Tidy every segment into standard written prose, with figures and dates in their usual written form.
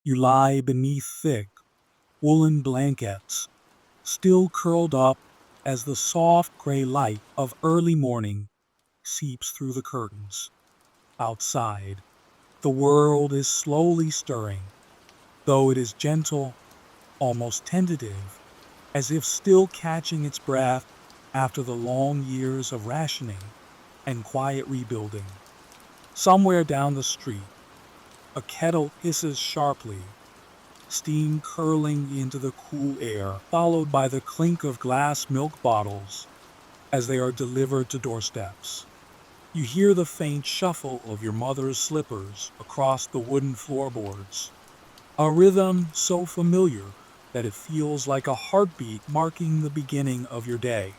You lie beneath thick, woolen blankets, still curled up as the soft gray light of early morning seeps through the curtains. Outside, the world is slowly stirring, though it is gentle, almost tentative, as if still catching its breath after the long years of rationing and quiet rebuilding. Somewhere down the street, a kettle hisses sharply, steam curling into the cool air, followed by the clink of glass milk bottles as they are delivered to doorsteps. You hear the faint shuffle of your mother's slippers across the wooden floorboards, a rhythm so familiar that it feels like a heartbeat marking the beginning of your day.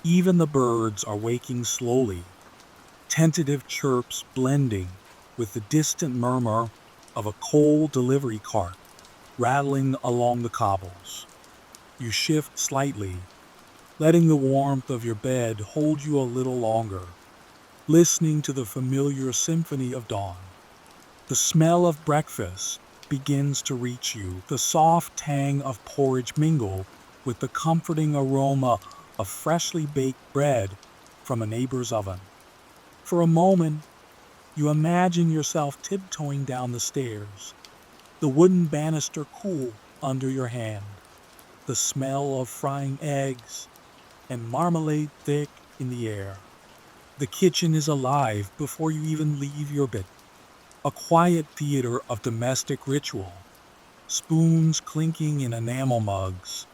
Even the birds are waking slowly, tentative chirps blending with the distant murmur of a coal delivery cart rattling along the cobbles. You shift slightly, letting the warmth of your bed hold you a little longer, listening to the familiar symphony of dawn. The smell of breakfast begins to reach you, the soft tang of porridge mingled with the comforting aroma of freshly baked bread from a neighbor's oven. For a moment, you imagine yourself tiptoeing down the stairs, the wooden banister cool under your hand, the smell of frying eggs and marmalade thick in the air. The kitchen is alive before you even leave your bed, a quiet theater of domestic ritual, spoons clinking in enamel mugs,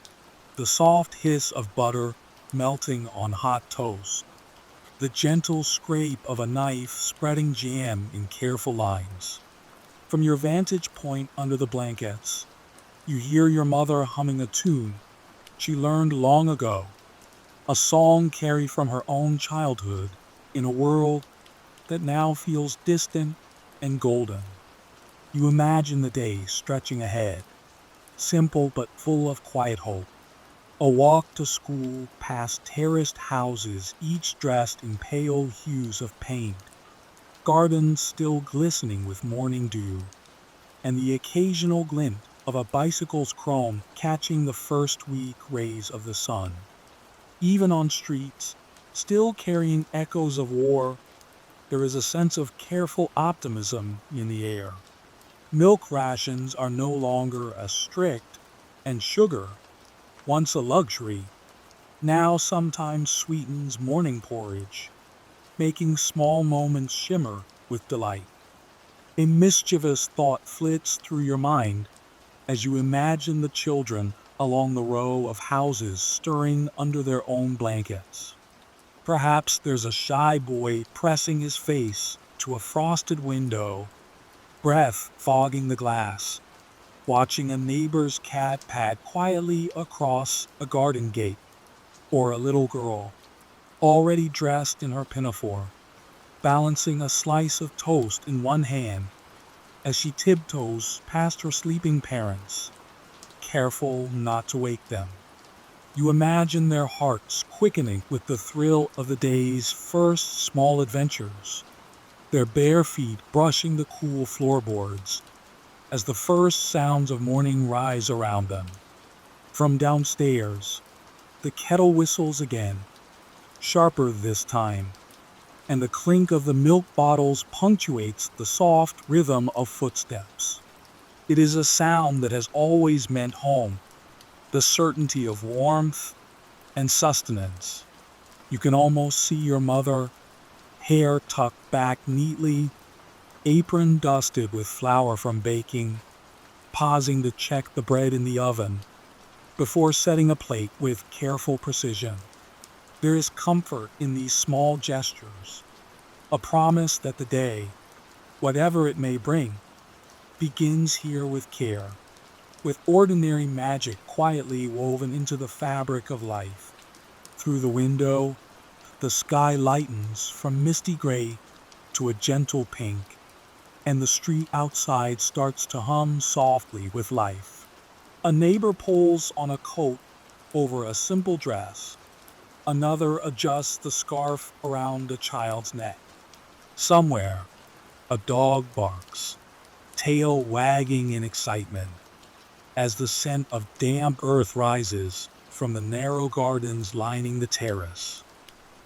the soft hiss of butter melting on hot toast, the gentle scrape of a knife spreading jam in careful lines. From your vantage point under the blankets, you hear your mother humming a tune she learned long ago, a song carried from her own childhood in a world that now feels distant and golden. You imagine the day stretching ahead, simple but full of quiet hope. A walk to school past terraced houses, each dressed in pale hues of paint, gardens still glistening with morning dew, and the occasional glint of a bicycle's chrome catching the first weak rays of the sun. Even on streets, still carrying echoes of war, there is a sense of careful optimism in the air. Milk rations are no longer as strict, and sugar, once a luxury, now sometimes sweetens morning porridge, making small moments shimmer with delight. A mischievous thought flits through your mind as you imagine the children along the row of houses stirring under their own blankets. Perhaps there's a shy boy pressing his face to a frosted window, breath fogging the glass, watching a neighbor's cat pad quietly across a garden gate, or a little girl, already dressed in her pinafore, balancing a slice of toast in one hand as she tiptoes past her sleeping parents, careful not to wake them. You imagine their hearts quickening with the thrill of the day's first small adventures, their bare feet brushing the cool floorboards as the first sounds of morning rise around them. From downstairs, the kettle whistles again, sharper this time, and the clink of the milk bottles punctuates the soft rhythm of footsteps. It is a sound that has always meant home, the certainty of warmth and sustenance. You can almost see your mother, hair tucked back neatly, apron dusted with flour from baking, pausing to check the bread in the oven before setting a plate with careful precision. There is comfort in these small gestures, a promise that the day, whatever it may bring, begins here with care, with ordinary magic quietly woven into the fabric of life. Through the window, the sky lightens from misty gray to a gentle pink, and the street outside starts to hum softly with life. A neighbor pulls on a coat over a simple dress. Another adjusts the scarf around a child's neck. Somewhere, a dog barks, tail wagging in excitement as the scent of damp earth rises from the narrow gardens lining the terrace.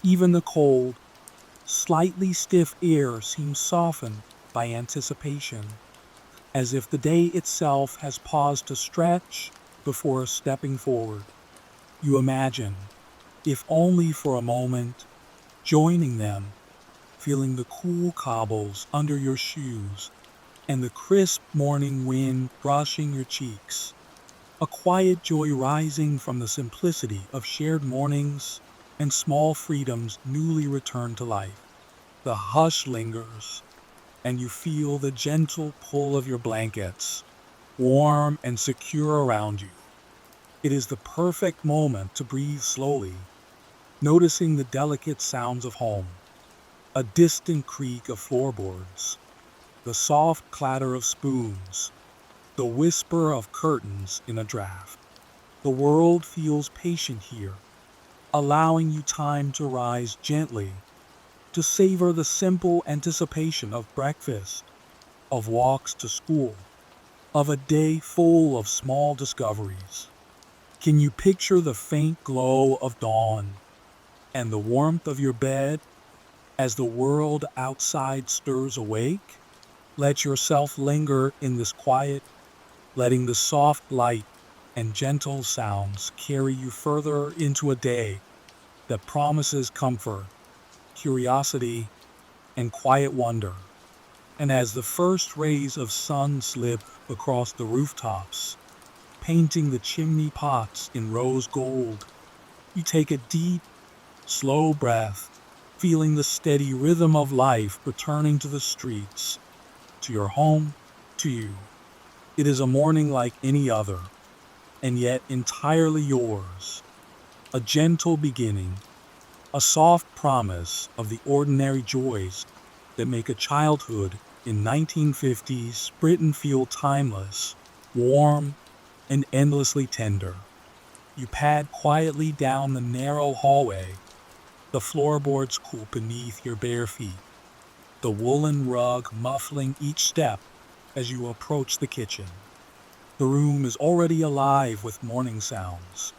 Even the cold, slightly stiff air seems softened by anticipation, as if the day itself has paused to stretch before stepping forward. You imagine, if only for a moment, joining them, feeling the cool cobbles under your shoes and the crisp morning wind brushing your cheeks. A quiet joy rising from the simplicity of shared mornings and small freedoms newly returned to life. The hush lingers, and you feel the gentle pull of your blankets, warm and secure around you. It is the perfect moment to breathe slowly, noticing the delicate sounds of home, a distant creak of floorboards, the soft clatter of spoons, the whisper of curtains in a draft. The world feels patient here, allowing you time to rise gently, to savor the simple anticipation of breakfast, of walks to school, of a day full of small discoveries. Can you picture the faint glow of dawn and the warmth of your bed as the world outside stirs awake? Let yourself linger in this quiet, letting the soft light and gentle sounds carry you further into a day that promises comfort, curiosity, and quiet wonder. And as the first rays of sun slip across the rooftops, painting the chimney pots in rose gold, you take a deep, slow breath, feeling the steady rhythm of life returning to the streets, to your home, to you. It is a morning like any other, and yet entirely yours. A gentle beginning, a soft promise of the ordinary joys that make a childhood in 1950s Britain feel timeless, warm, and endlessly tender. You pad quietly down the narrow hallway, the floorboards cool beneath your bare feet, the woolen rug muffling each step as you approach the kitchen. The room is already alive with morning sounds,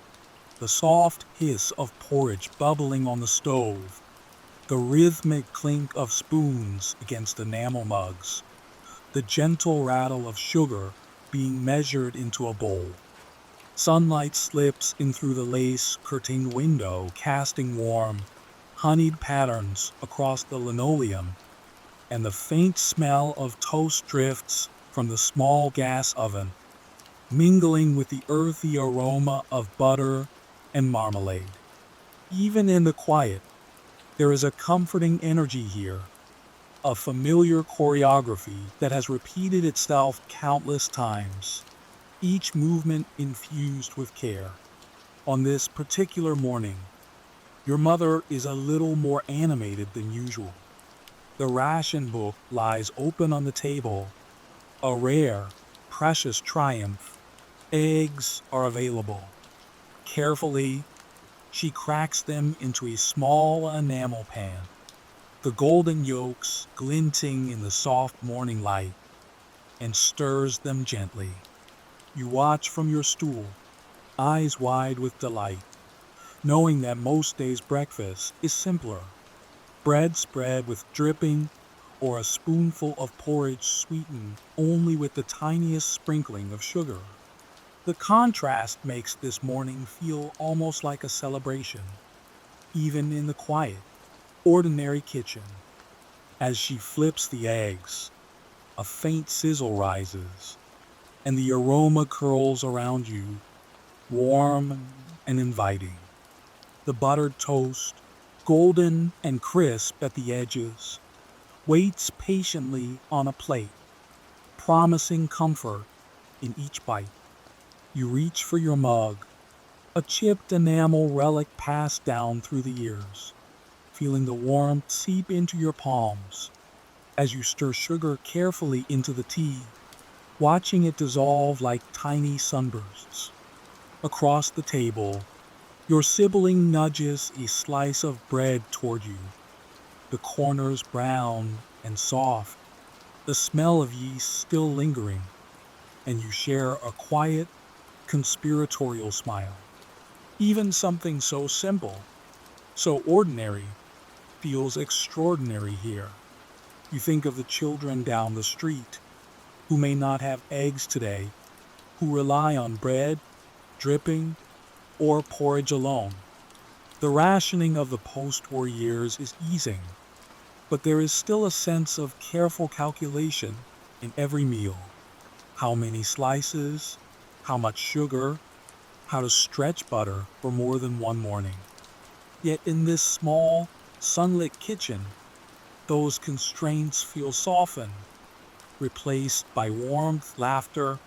the soft hiss of porridge bubbling on the stove, the rhythmic clink of spoons against enamel mugs, the gentle rattle of sugar being measured into a bowl. Sunlight slips in through the lace-curtained window, casting warm, honeyed patterns across the linoleum, and the faint smell of toast drifts from the small gas oven, mingling with the earthy aroma of butter and marmalade. Even in the quiet, there is a comforting energy here, a familiar choreography that has repeated itself countless times, each movement infused with care. On this particular morning, your mother is a little more animated than usual. The ration book lies open on the table, a rare, precious triumph. Eggs are available. Carefully, she cracks them into a small enamel pan, the golden yolks glinting in the soft morning light, and stirs them gently. You watch from your stool, eyes wide with delight, knowing that most days' breakfast is simpler. Bread spread with dripping, or a spoonful of porridge sweetened only with the tiniest sprinkling of sugar. The contrast makes this morning feel almost like a celebration, even in the quiet, ordinary kitchen. As she flips the eggs, a faint sizzle rises, and the aroma curls around you, warm and inviting. The buttered toast, golden and crisp at the edges, waits patiently on a plate, promising comfort in each bite. You reach for your mug, a chipped enamel relic passed down through the years, feeling the warmth seep into your palms as you stir sugar carefully into the tea, watching it dissolve like tiny sunbursts. Across the table, your sibling nudges a slice of bread toward you, the corners brown and soft, the smell of yeast still lingering, and you share a quiet, conspiratorial smile. Even something so simple, so ordinary, feels extraordinary here. You think of the children down the street who may not have eggs today, who rely on bread, dripping, or porridge alone. The rationing of the post-war years is easing, but there is still a sense of careful calculation in every meal. How many slices, how much sugar, how to stretch butter for more than one morning. Yet in this small, sunlit kitchen, those constraints feel softened, replaced by warmth, laughter,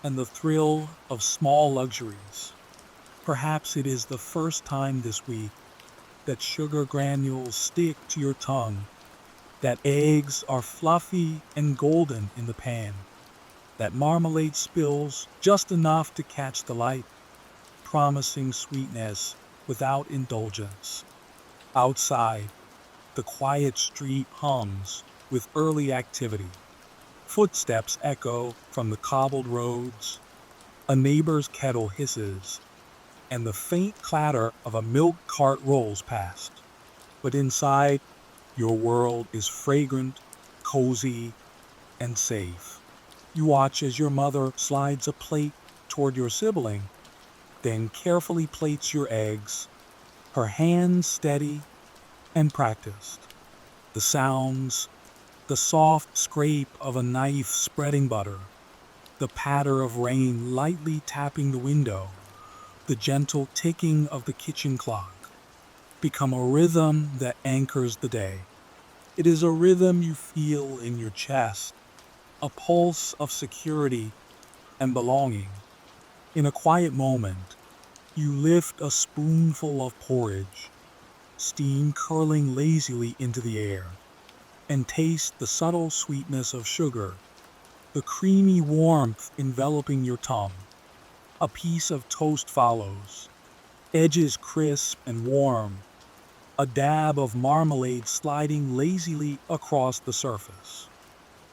and the thrill of small luxuries. Perhaps it is the first time this week that sugar granules stick to your tongue, that eggs are fluffy and golden in the pan, that marmalade spills just enough to catch the light, promising sweetness without indulgence. Outside, the quiet street hums with early activity. Footsteps echo from the cobbled roads, a neighbor's kettle hisses, and the faint clatter of a milk cart rolls past. But inside, your world is fragrant, cozy, and safe. You watch as your mother slides a plate toward your sibling, then carefully plates your eggs, her hands steady and practiced. The sounds, the soft scrape of a knife spreading butter, the patter of rain lightly tapping the window, the gentle ticking of the kitchen clock, become a rhythm that anchors the day. It is a rhythm you feel in your chest, a pulse of security and belonging. In a quiet moment, you lift a spoonful of porridge, steam curling lazily into the air, and taste the subtle sweetness of sugar, the creamy warmth enveloping your tongue. A piece of toast follows, edges crisp and warm, a dab of marmalade sliding lazily across the surface.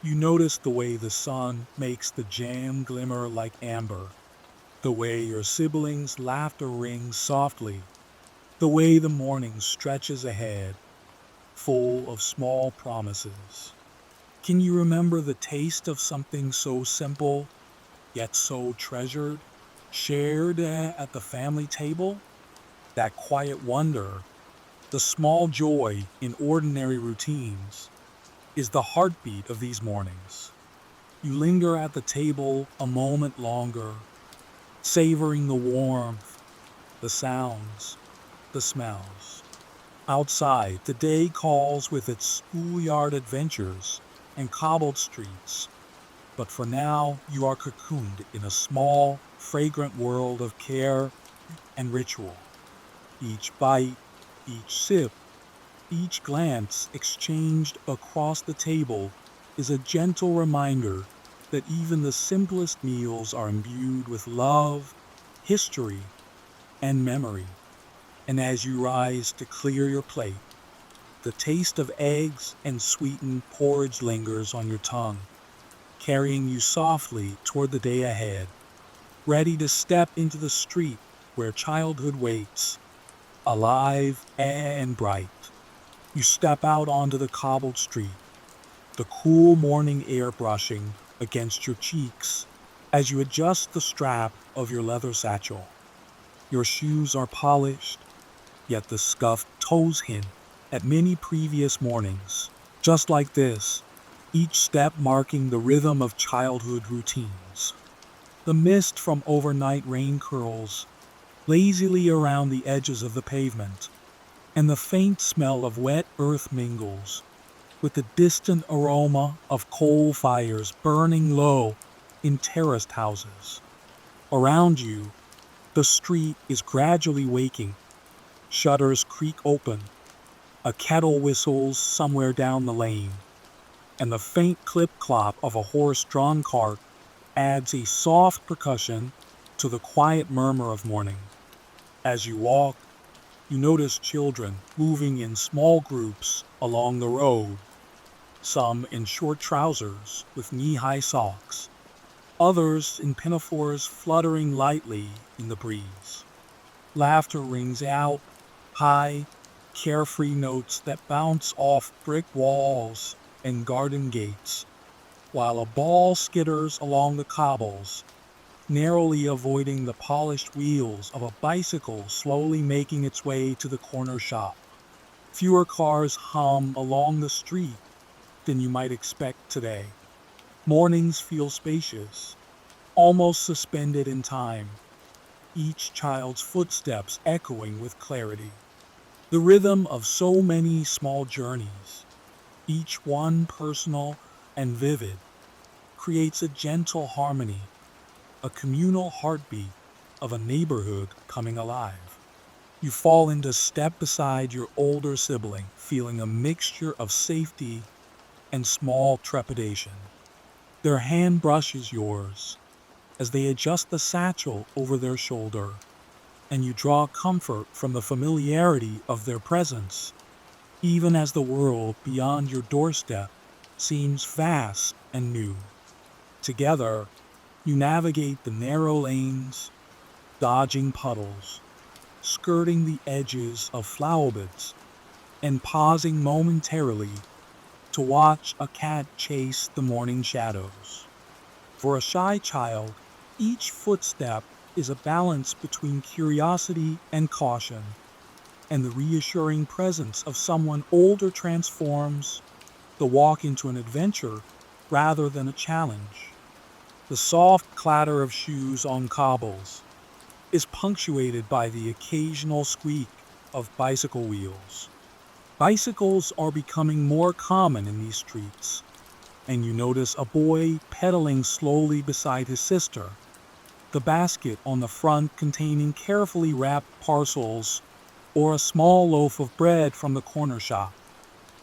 You notice the way the sun makes the jam glimmer like amber, the way your siblings' laughter rings softly, the way the morning stretches ahead, full of small promises. Can you remember the taste of something so simple, yet so treasured, shared at the family table? That quiet wonder, the small joy in ordinary routines, is the heartbeat of these mornings. You linger at the table a moment longer, savoring the warmth, the sounds, the smells. Outside, the day calls with its schoolyard adventures and cobbled streets. But for now, you are cocooned in a small, fragrant world of care and ritual. Each bite, each sip, each glance exchanged across the table is a gentle reminder that even the simplest meals are imbued with love, history, and memory. And as you rise to clear your plate, the taste of eggs and sweetened porridge lingers on your tongue, carrying you softly toward the day ahead, ready to step into the street where childhood waits, alive and bright. You step out onto the cobbled street, the cool morning air brushing against your cheeks as you adjust the strap of your leather satchel. Your shoes are polished, yet the scuffed toes hint at many previous mornings, just like this, each step marking the rhythm of childhood routines. The mist from overnight rain curls lazily around the edges of the pavement, and the faint smell of wet earth mingles with the distant aroma of coal fires burning low in terraced houses. Around you, the street is gradually waking. Shutters creak open, a kettle whistles somewhere down the lane, and the faint clip-clop of a horse-drawn cart adds a soft percussion to the quiet murmur of morning. As you walk, you notice children moving in small groups along the road, some in short trousers with knee-high socks, others in pinafores fluttering lightly in the breeze. Laughter rings out, high, carefree notes that bounce off brick walls and garden gates, while a ball skitters along the cobbles, narrowly avoiding the polished wheels of a bicycle slowly making its way to the corner shop. Fewer cars hum along the street than you might expect today. Mornings feel spacious, almost suspended in time, each child's footsteps echoing with clarity. The rhythm of so many small journeys, each one personal and vivid, creates a gentle harmony, a communal heartbeat of a neighborhood coming alive. You fall into step beside your older sibling, feeling a mixture of safety and small trepidation. Their hand brushes yours as they adjust the satchel over their shoulder, and you draw comfort from the familiarity of their presence, even as the world beyond your doorstep seems vast and new. Together, you navigate the narrow lanes, dodging puddles, skirting the edges of flower beds, and pausing momentarily to watch a cat chase the morning shadows. For a shy child, each footstep is a balance between curiosity and caution, and the reassuring presence of someone older transforms the walk into an adventure rather than a challenge. The soft clatter of shoes on cobbles is punctuated by the occasional squeak of bicycle wheels. Bicycles are becoming more common in these streets, and you notice a boy pedaling slowly beside his sister, the basket on the front containing carefully wrapped parcels or a small loaf of bread from the corner shop.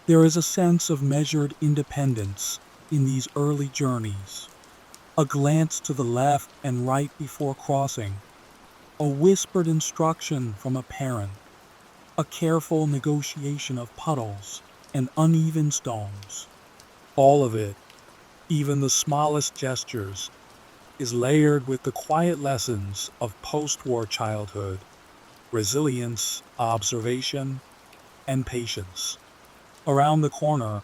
There is a sense of measured independence in these early journeys, a glance to the left and right before crossing, a whispered instruction from a parent, a careful negotiation of puddles and uneven stones. All of it, even the smallest gestures, is layered with the quiet lessons of post-war childhood, resilience, observation, and patience. Around the corner,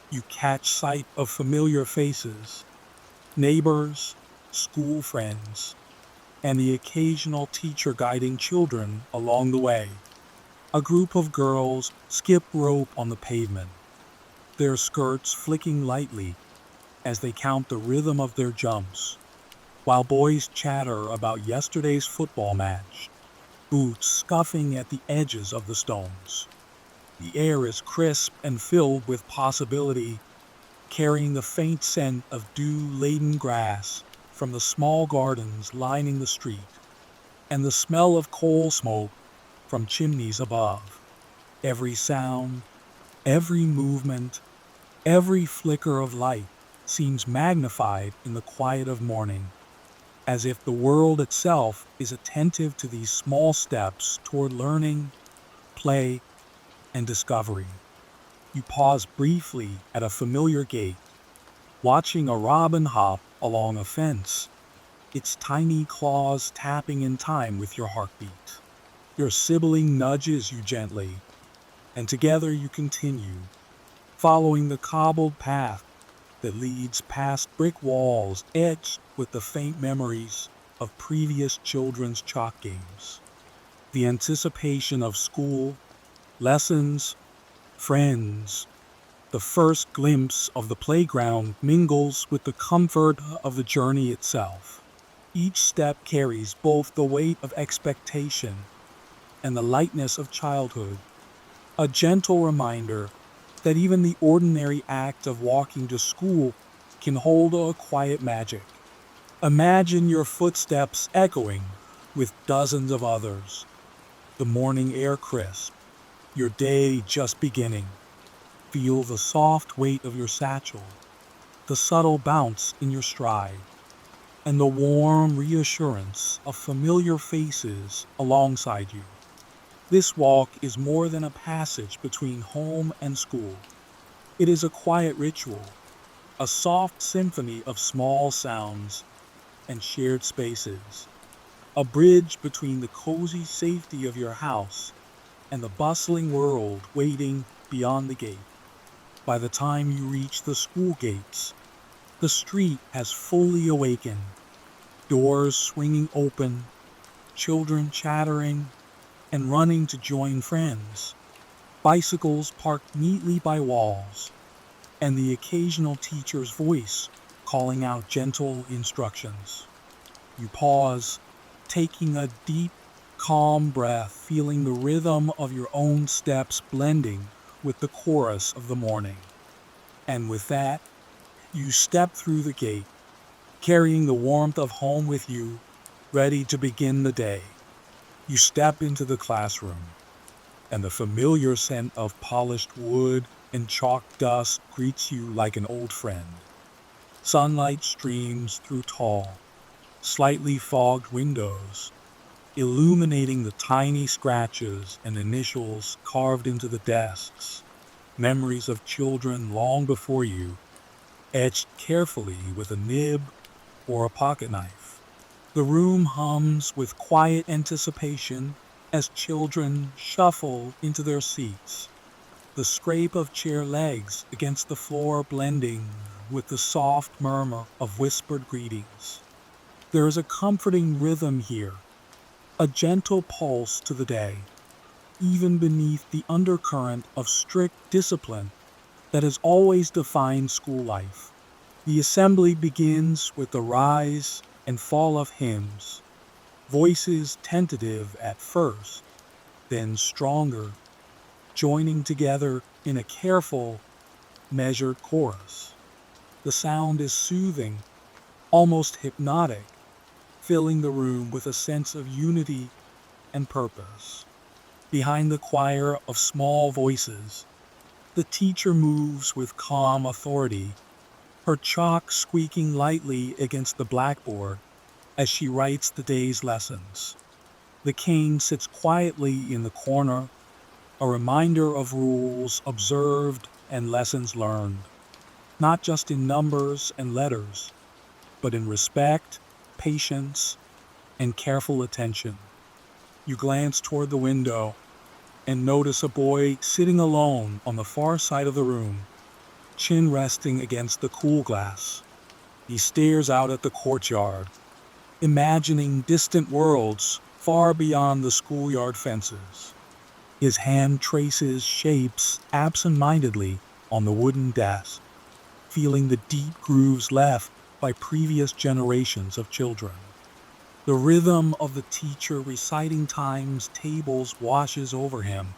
you catch sight of familiar faces, neighbors, school friends, and the occasional teacher guiding children along the way. A group of girls skip rope on the pavement, their skirts flicking lightly as they count the rhythm of their jumps, while boys chatter about yesterday's football match, boots scuffing at the edges of the stones. The air is crisp and filled with possibility, carrying the faint scent of dew-laden grass from the small gardens lining the street, and the smell of coal smoke from chimneys above. Every sound, every movement, every flicker of light seems magnified in the quiet of morning, as if the world itself is attentive to these small steps toward learning, play, and discovery. You pause briefly at a familiar gate, watching a robin hop along a fence, its tiny claws tapping in time with your heartbeat. Your sibling nudges you gently, and together you continue, following the cobbled path that leads past brick walls etched with the faint memories of previous children's chalk games. The anticipation of school, lessons, friends, the first glimpse of the playground mingles with the comfort of the journey itself. Each step carries both the weight of expectation and the lightness of childhood, a gentle reminder that even the ordinary act of walking to school can hold a quiet magic. Imagine your footsteps echoing with dozens of others, the morning air crisp, your day just beginning. Feel the soft weight of your satchel, the subtle bounce in your stride, and the warm reassurance of familiar faces alongside you. This walk is more than a passage between home and school. It is a quiet ritual, a soft symphony of small sounds and shared spaces, a bridge between the cozy safety of your house and the bustling world waiting beyond the gate. By the time you reach the school gates, the street has fully awakened, doors swinging open, children chattering and running to join friends, bicycles parked neatly by walls, and the occasional teacher's voice calling out gentle instructions. You pause, taking a deep, calm breath, feeling the rhythm of your own steps blending with the chorus of the morning. And with that, you step through the gate, carrying the warmth of home with you, ready to begin the day. You step into the classroom, and the familiar scent of polished wood and chalk dust greets you like an old friend. Sunlight streams through tall, slightly fogged windows, illuminating the tiny scratches and initials carved into the desks, memories of children long before you, etched carefully with a nib or a pocket knife. The room hums with quiet anticipation as children shuffle into their seats, the scrape of chair legs against the floor blending with the soft murmur of whispered greetings. There is a comforting rhythm here, a gentle pulse to the day, even beneath the undercurrent of strict discipline that has always defined school life. The assembly begins with the rise and fall of hymns, voices tentative at first, then stronger, joining together in a careful, measured chorus. The sound is soothing, almost hypnotic, filling the room with a sense of unity and purpose. Behind the choir of small voices, the teacher moves with calm authority, her chalk squeaking lightly against the blackboard as she writes the day's lessons. The cane sits quietly in the corner, a reminder of rules observed and lessons learned, not just in numbers and letters, but in respect, patience, and careful attention. You glance toward the window and notice a boy sitting alone on the far side of the room, chin resting against the cool glass. He stares out at the courtyard, imagining distant worlds far beyond the schoolyard fences. His hand traces shapes absent-mindedly on the wooden desk, feeling the deep grooves left by previous generations of children. The rhythm of the teacher reciting times tables washes over him,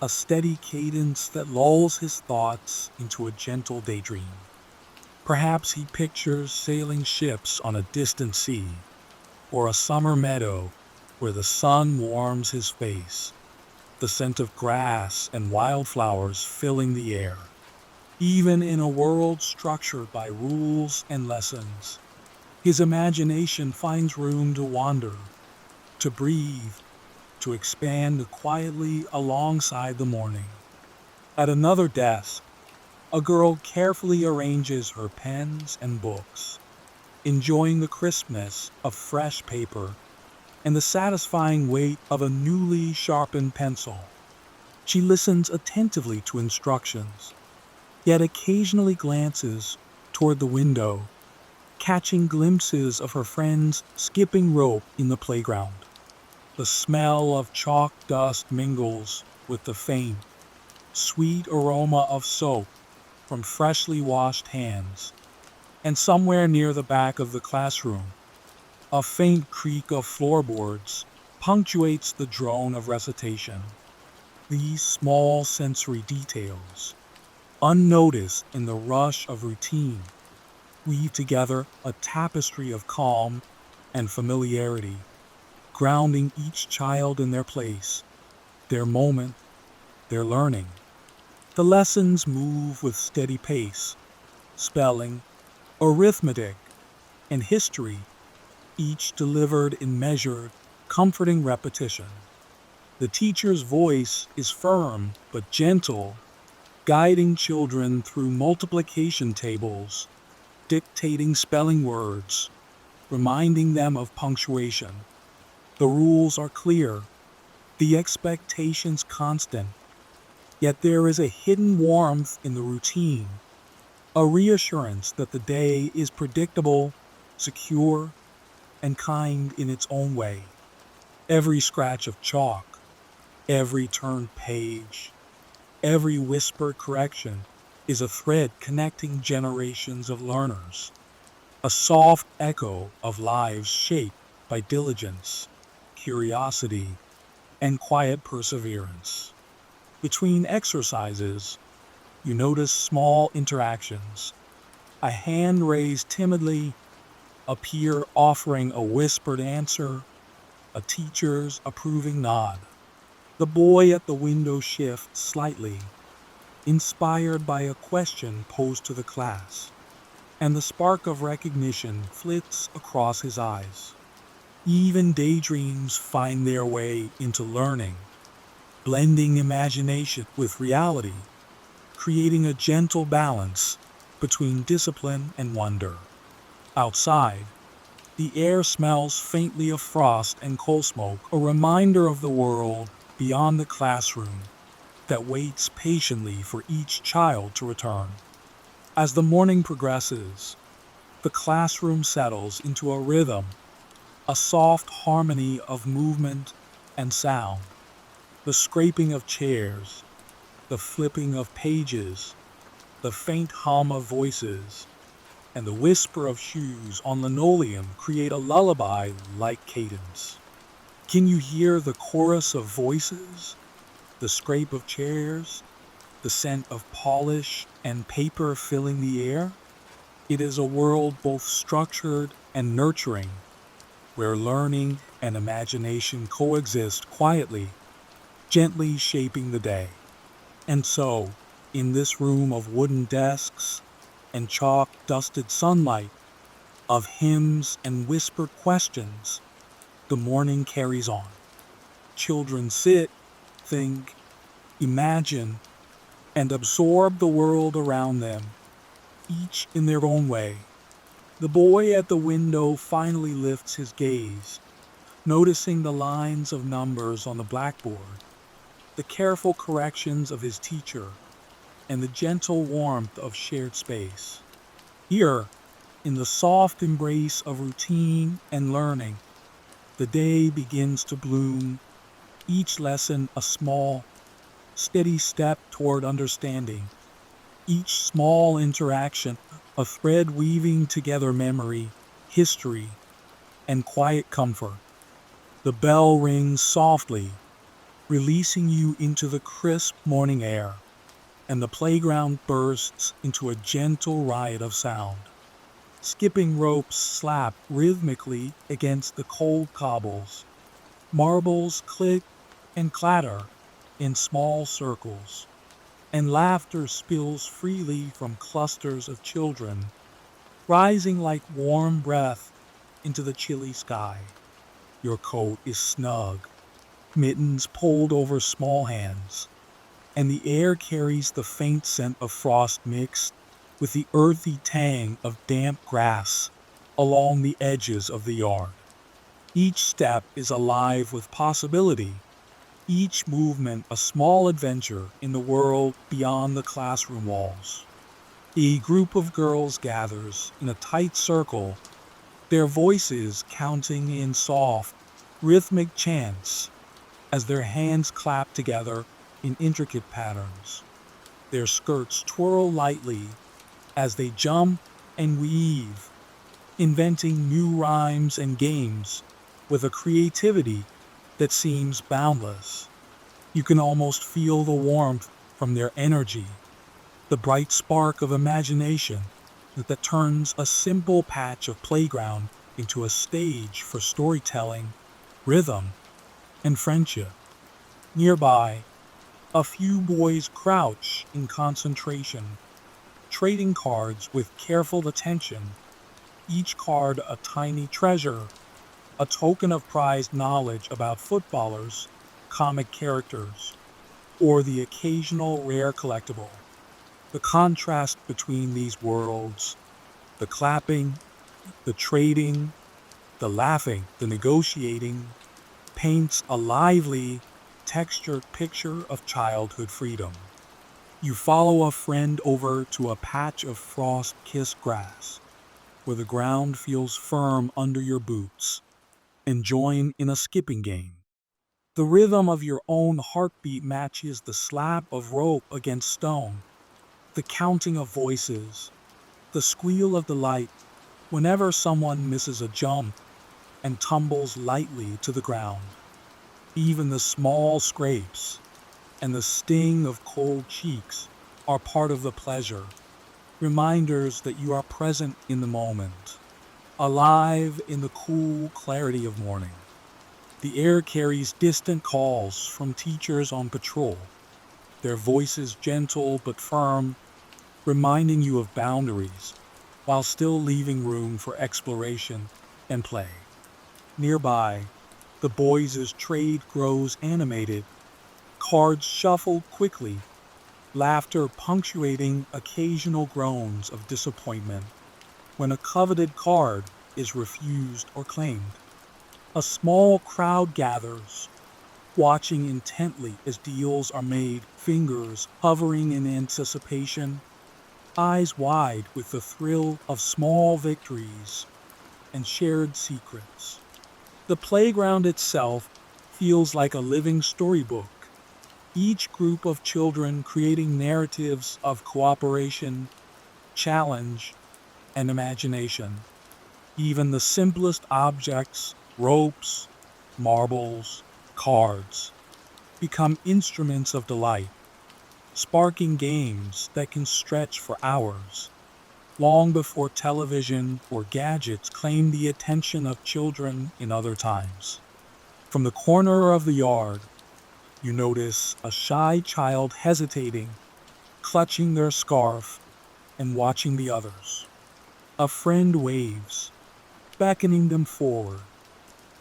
a steady cadence that lulls his thoughts into a gentle daydream. Perhaps he pictures sailing ships on a distant sea, or a summer meadow where the sun warms his face, the scent of grass and wildflowers filling the air. Even in a world structured by rules and lessons, his imagination finds room to wander, to breathe, to expand quietly alongside the morning. At another desk, a girl carefully arranges her pens and books, enjoying the crispness of fresh paper and the satisfying weight of a newly sharpened pencil. She listens attentively to instructions, yet occasionally glances toward the window, catching glimpses of her friends skipping rope in the playground. The smell of chalk dust mingles with the faint, sweet aroma of soap from freshly washed hands, and somewhere near the back of the classroom, a faint creak of floorboards punctuates the drone of recitation. These small sensory details, unnoticed in the rush of routine, weave together a tapestry of calm and familiarity, grounding each child in their place, their moment, their learning. The lessons move with steady pace, spelling, arithmetic, and history, each delivered in measured, comforting repetition. The teacher's voice is firm but gentle, guiding children through multiplication tables, dictating spelling words, reminding them of punctuation. The rules are clear, the expectations constant, yet there is a hidden warmth in the routine, a reassurance that the day is predictable, secure, and kind in its own way. Every scratch of chalk, every turned page, every whispered correction is a thread connecting generations of learners, a soft echo of lives shaped by diligence, curiosity, and quiet perseverance. Between exercises, you notice small interactions, a hand raised timidly, a peer offering a whispered answer, a teacher's approving nod. The boy at the window shifts slightly, inspired by a question posed to the class, and the spark of recognition flits across his eyes. Even daydreams find their way into learning, blending imagination with reality, creating a gentle balance between discipline and wonder. Outside, the air smells faintly of frost and coal smoke, a reminder of the world beyond the classroom that waits patiently for each child to return. As the morning progresses, the classroom settles into a rhythm, a soft harmony of movement and sound. The scraping of chairs, the flipping of pages, the faint hum of voices, and the whisper of shoes on linoleum create a lullaby-like cadence. Can you hear the chorus of voices, the scrape of chairs, the scent of polish and paper filling the air? It is a world both structured and nurturing, where learning and imagination coexist quietly, gently shaping the day. And so, in this room of wooden desks and chalk-dusted sunlight, of hymns and whispered questions, the morning carries on. Children sit, think, imagine, and absorb the world around them, each in their own way. The boy at the window finally lifts his gaze, noticing the lines of numbers on the blackboard, the careful corrections of his teacher, and the gentle warmth of shared space. Here, in the soft embrace of routine and learning, the day begins to bloom, each lesson a small, steady step toward understanding, each small interaction a thread weaving together memory, history, and quiet comfort. The bell rings softly, releasing you into the crisp morning air, and the playground bursts into a gentle riot of sound. Skipping ropes slap rhythmically against the cold cobbles. Marbles click and clatter in small circles, and laughter spills freely from clusters of children, rising like warm breath into the chilly sky. Your coat is snug, mittens pulled over small hands, and the air carries the faint scent of frost mixed with the earthy tang of damp grass along the edges of the yard. Each step is alive with possibility, each movement a small adventure in the world beyond the classroom walls. A group of girls gathers in a tight circle, their voices counting in soft, rhythmic chants as their hands clap together in intricate patterns. Their skirts twirl lightly as they jump and weave, inventing new rhymes and games with a creativity that seems boundless. You can almost feel the warmth from their energy, the bright spark of imagination that turns a simple patch of playground into a stage for storytelling, rhythm, and friendship. Nearby, a few boys crouch in concentration, trading cards with careful attention, each card a tiny treasure, a token of prized knowledge about footballers, comic characters, or the occasional rare collectible. The contrast between these worlds, the clapping, the trading, the laughing, the negotiating, paints a lively, textured picture of childhood freedom. You follow a friend over to a patch of frost-kissed grass, where the ground feels firm under your boots, and join in a skipping game. The rhythm of your own heartbeat matches the slap of rope against stone, the counting of voices, the squeal of delight whenever someone misses a jump and tumbles lightly to the ground. Even the small scrapes and the sting of cold cheeks are part of the pleasure, reminders that you are present in the moment, alive in the cool clarity of morning. The air carries distant calls from teachers on patrol, their voices gentle but firm, reminding you of boundaries while still leaving room for exploration and play. Nearby, the boys' trade grows animated, cards shuffle quickly, laughter punctuating occasional groans of disappointment when a coveted card is refused or claimed. A small crowd gathers, watching intently as deals are made, fingers hovering in anticipation, eyes wide with the thrill of small victories and shared secrets. The playground itself feels like a living storybook, each group of children creating narratives of cooperation, challenge, and imagination. Even the simplest objects, ropes, marbles, cards, become instruments of delight, sparking games that can stretch for hours, long before television or gadgets claimed the attention of children in other times. From the corner of the yard, you notice a shy child hesitating, clutching their scarf and watching the others. A friend waves, beckoning them forward,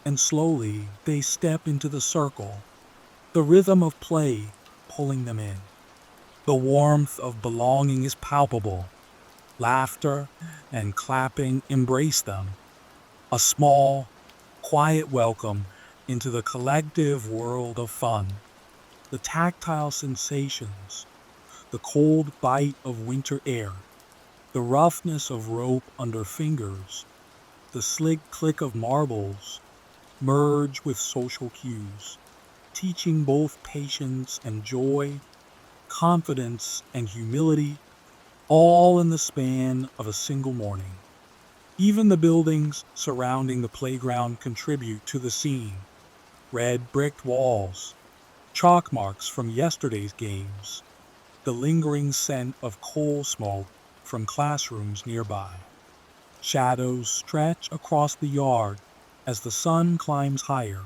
and slowly they step into the circle, the rhythm of play pulling them in. The warmth of belonging is palpable. Laughter and clapping embrace them, a small, quiet welcome into the collective world of fun. The tactile sensations, the cold bite of winter air, the roughness of rope under fingers, the slick click of marbles merge with social cues, teaching both patience and joy, confidence and humility, all in the span of a single morning. Even the buildings surrounding the playground contribute to the scene. Red bricked walls, chalk marks from yesterday's games, the lingering scent of coal smoke from classrooms nearby. Shadows stretch across the yard as the sun climbs higher,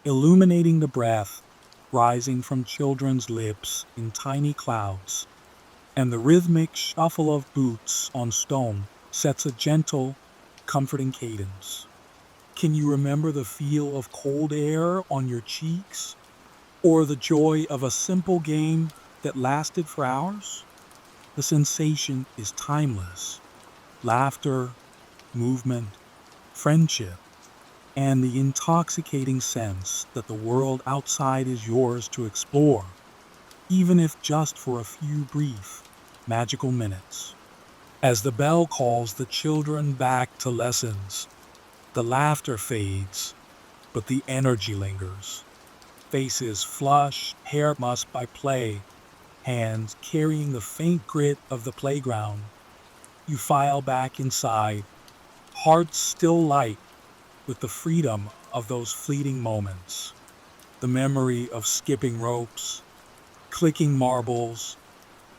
illuminating the breath rising from children's lips in tiny clouds, and the rhythmic shuffle of boots on stone sets a gentle, comforting cadence. Can you remember the feel of cold air on your cheeks, or the joy of a simple game that lasted for hours? The sensation is timeless. Laughter, movement, friendship, and the intoxicating sense that the world outside is yours to explore, even if just for a few brief, magical minutes. As the bell calls the children back to lessons, the laughter fades, but the energy lingers. Faces flushed, hair mussed by play, hands carrying the faint grit of the playground. You file back inside, hearts still light with the freedom of those fleeting moments. The memory of skipping ropes, clicking marbles,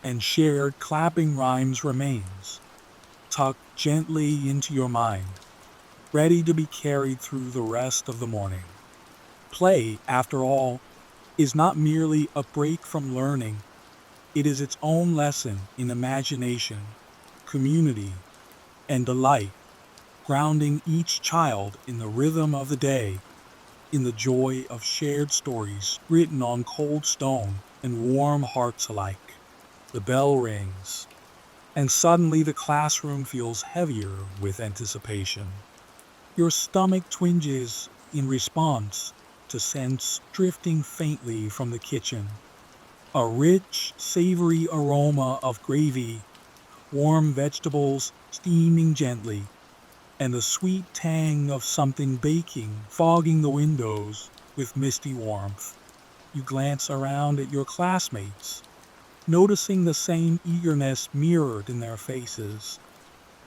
and shared clapping rhymes remains, tucked gently into your mind, ready to be carried through the rest of the morning. Play, after all, is not merely a break from learning, it is its own lesson in imagination, community, and delight, grounding each child in the rhythm of the day, in the joy of shared stories written on cold stone and warm hearts alike. The bell rings, and suddenly the classroom feels heavier with anticipation. Your stomach twinges in response to scents drifting faintly from the kitchen. A rich, savory aroma of gravy, warm vegetables steaming gently, and the sweet tang of something baking fogging the windows with misty warmth. You glance around at your classmates, noticing the same eagerness mirrored in their faces,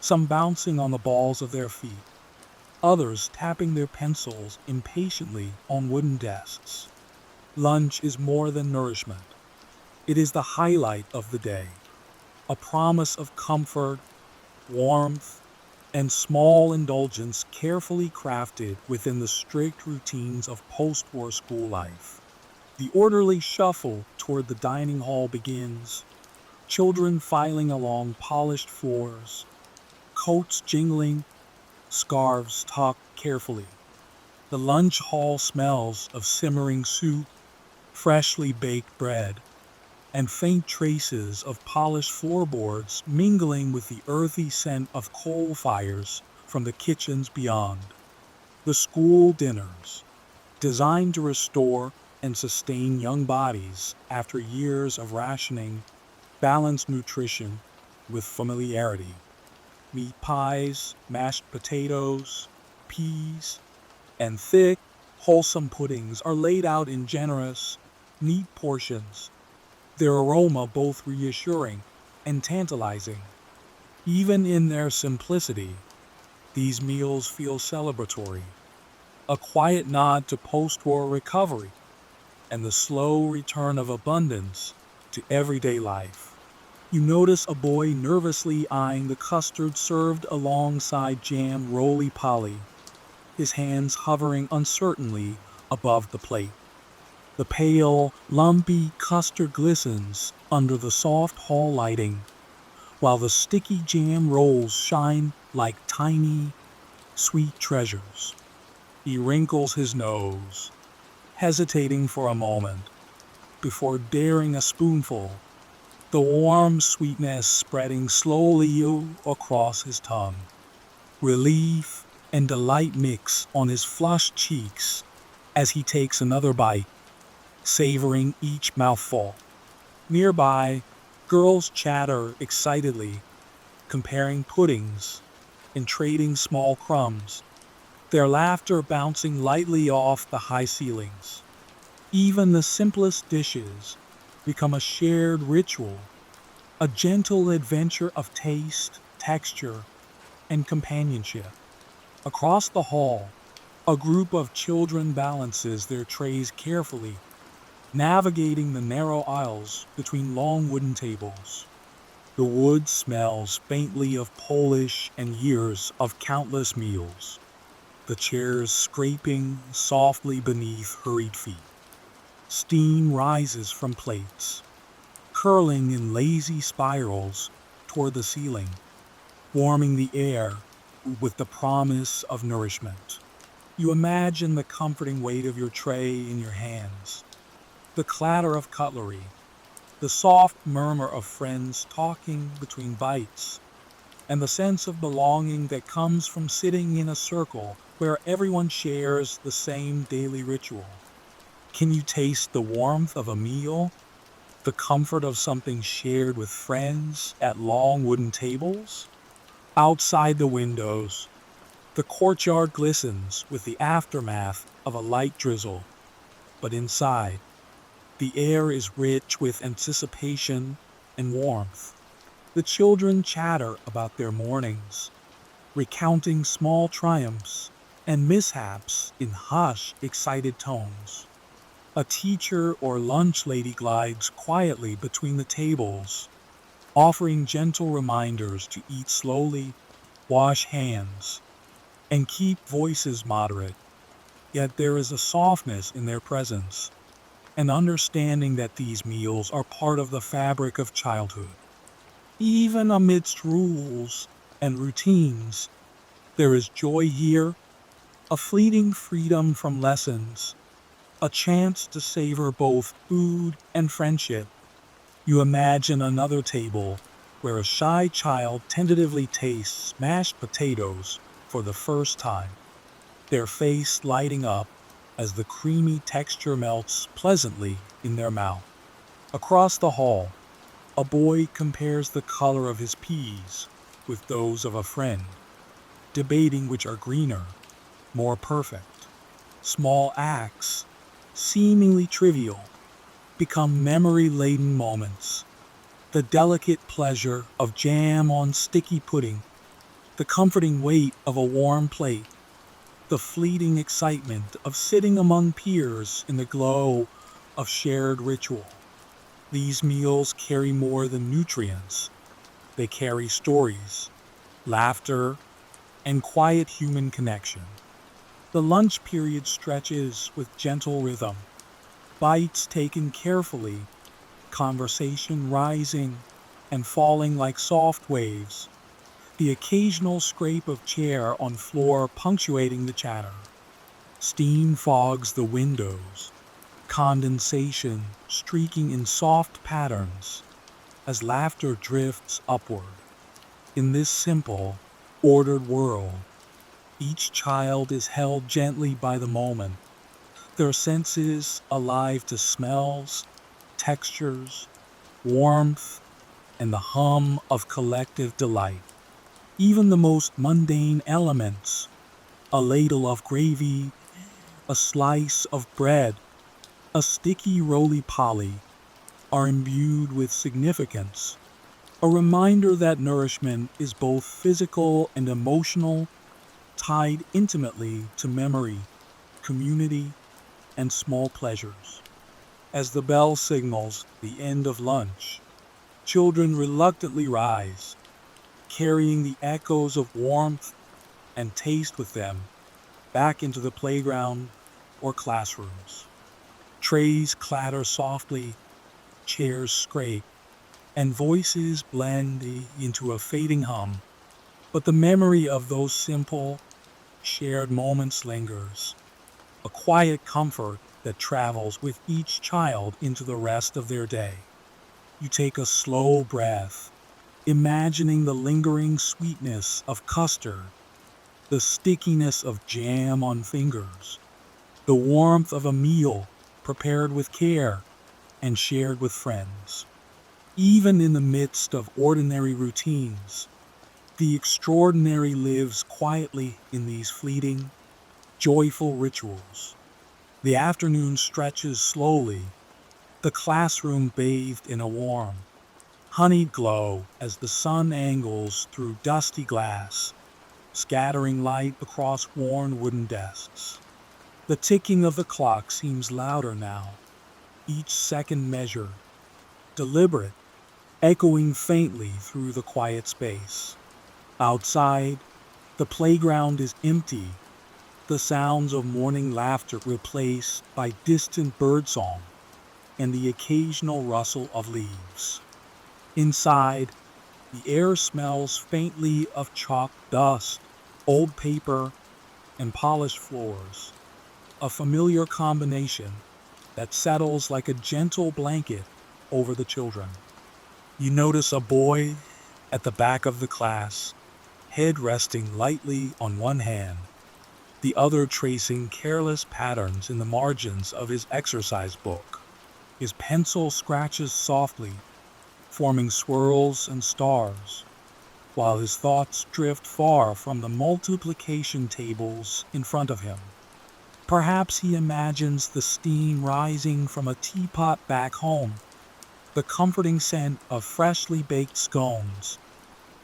some bouncing on the balls of their feet, others tapping their pencils impatiently on wooden desks. Lunch is more than nourishment. It is the highlight of the day, a promise of comfort, warmth, and small indulgence carefully crafted within the strict routines of post-war school life. The orderly shuffle toward the dining hall begins, children filing along polished floors, coats jingling, scarves tucked carefully. The lunch hall smells of simmering soup, freshly baked bread, and faint traces of polished floorboards mingling with the earthy scent of coal fires from the kitchens beyond. The school dinners, designed to restore and sustain young bodies after years of rationing, balance nutrition with familiarity. Meat pies, mashed potatoes, peas, and thick, wholesome puddings are laid out in generous, neat portions, their aroma both reassuring and tantalizing. Even in their simplicity, these meals feel celebratory, a quiet nod to post-war recovery and the slow return of abundance to everyday life. You notice a boy nervously eyeing the custard served alongside jam roly-poly, his hands hovering uncertainly above the plate. The pale, lumpy custard glistens under the soft hall lighting, while the sticky jam rolls shine like tiny, sweet treasures. He wrinkles his nose, hesitating for a moment before daring a spoonful, the warm sweetness spreading slowly across his tongue. Relief and delight mix on his flushed cheeks as he takes another bite, savoring each mouthful. Nearby, girls chatter excitedly, comparing puddings and trading small crumbs, their laughter bouncing lightly off the high ceilings. Even the simplest dishes become a shared ritual, a gentle adventure of taste, texture, and companionship. Across the hall, a group of children balances their trays carefully, navigating the narrow aisles between long wooden tables. The wood smells faintly of polish and years of countless meals, the chairs scraping softly beneath hurried feet. Steam rises from plates, curling in lazy spirals toward the ceiling, warming the air with the promise of nourishment. You imagine the comforting weight of your tray in your hands, the clatter of cutlery, the soft murmur of friends talking between bites, and the sense of belonging that comes from sitting in a circle where everyone shares the same daily ritual. Can you taste the warmth of a meal, the comfort of something shared with friends at long wooden tables? Outside the windows, the courtyard glistens with the aftermath of a light drizzle, but inside, the air is rich with anticipation and warmth. The children chatter about their mornings, recounting small triumphs and mishaps in hushed, excited tones. A teacher or lunch lady glides quietly between the tables, offering gentle reminders to eat slowly, wash hands, and keep voices moderate. Yet there is a softness in their presence, an understanding that these meals are part of the fabric of childhood. Even amidst rules and routines, there is joy here, a fleeting freedom from lessons, a chance to savor both food and friendship. You imagine another table where a shy child tentatively tastes mashed potatoes for the first time, their face lighting up as the creamy texture melts pleasantly in their mouth. Across the hall, a boy compares the color of his peas with those of a friend, debating which are greener, more perfect. Small acts, seemingly trivial, become memory-laden moments. The delicate pleasure of jam on sticky pudding, the comforting weight of a warm plate, the fleeting excitement of sitting among peers in the glow of shared ritual. These meals carry more than nutrients. They carry stories, laughter, and quiet human connection. The lunch period stretches with gentle rhythm, bites taken carefully, conversation rising and falling like soft waves, the occasional scrape of chair on floor punctuating the chatter. Steam fogs the windows, condensation streaking in soft patterns as laughter drifts upward. In this simple, ordered world, each child is held gently by the moment, their senses alive to smells, textures, warmth, and the hum of collective delight. Even the most mundane elements, a ladle of gravy, a slice of bread, a sticky roly-poly, are imbued with significance, a reminder that nourishment is both physical and emotional, tied intimately to memory, community, and small pleasures. As the bell signals the end of lunch, children reluctantly rise, carrying the echoes of warmth and taste with them back into the playground or classrooms. Trays clatter softly, chairs scrape, and voices blend into a fading hum. But the memory of those simple, shared moments lingers, a quiet comfort that travels with each child into the rest of their day. You take a slow breath, imagining the lingering sweetness of custard, the stickiness of jam on fingers, the warmth of a meal prepared with care and shared with friends. Even in the midst of ordinary routines, the extraordinary lives quietly in these fleeting, joyful rituals. The afternoon stretches slowly, the classroom bathed in a warm, honeyed glow as the sun angles through dusty glass, scattering light across worn wooden desks. The ticking of the clock seems louder now, each second measured, deliberate, echoing faintly through the quiet space. Outside, the playground is empty, the sounds of morning laughter replaced by distant birdsong and the occasional rustle of leaves. Inside, the air smells faintly of chalk dust, old paper, and polished floors, a familiar combination that settles like a gentle blanket over the children. You notice a boy at the back of the class, head resting lightly on one hand, the other tracing careless patterns in the margins of his exercise book. His pencil scratches softly, forming swirls and stars, while his thoughts drift far from the multiplication tables in front of him. Perhaps he imagines the steam rising from a teapot back home, the comforting scent of freshly baked scones,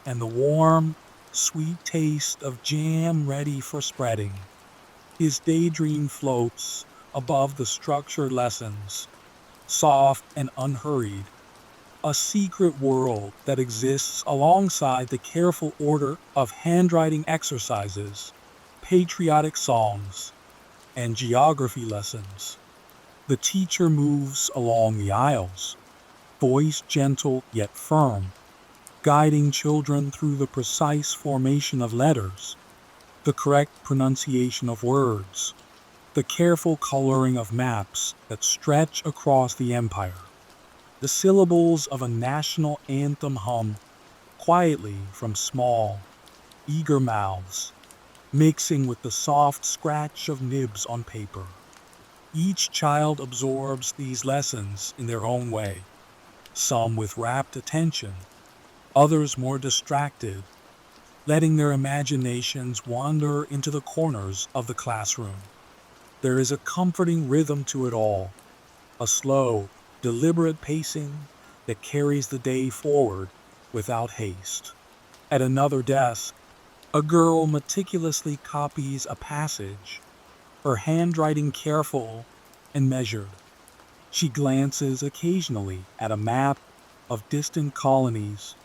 and the warm, sweet taste of jam ready for spreading. His daydream floats above the structured lessons, soft and unhurried, a secret world that exists alongside the careful order of handwriting exercises, patriotic songs, and geography lessons. The teacher moves along the aisles, voice gentle yet firm, guiding children through the precise formation of letters, the correct pronunciation of words, the careful coloring of maps that stretch across the empire. The syllables of a national anthem hum quietly from small, eager mouths, mixing with the soft scratch of nibs on paper. Each child absorbs these lessons in their own way, some with rapt attention, others more distracted, letting their imaginations wander into the corners of the classroom. There is a comforting rhythm to it all, a slow, deliberate pacing that carries the day forward without haste. At another desk, a girl meticulously copies a passage, her handwriting careful and measured. She glances occasionally at a map of distant colonies,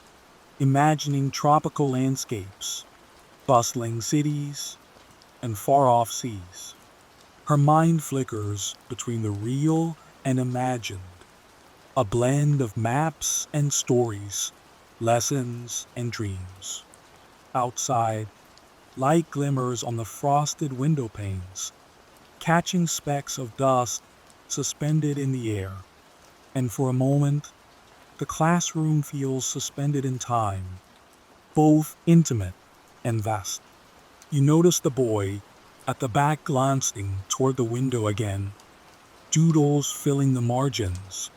imagining tropical landscapes, bustling cities, and far-off seas. Her mind flickers between the real and imagined, a blend of maps and stories, lessons and dreams. Outside, light glimmers on the frosted window panes, catching specks of dust suspended in the air. And for a moment, the classroom feels suspended in time, both intimate and vast. You notice the boy at the back glancing toward the window again, doodles filling the margins,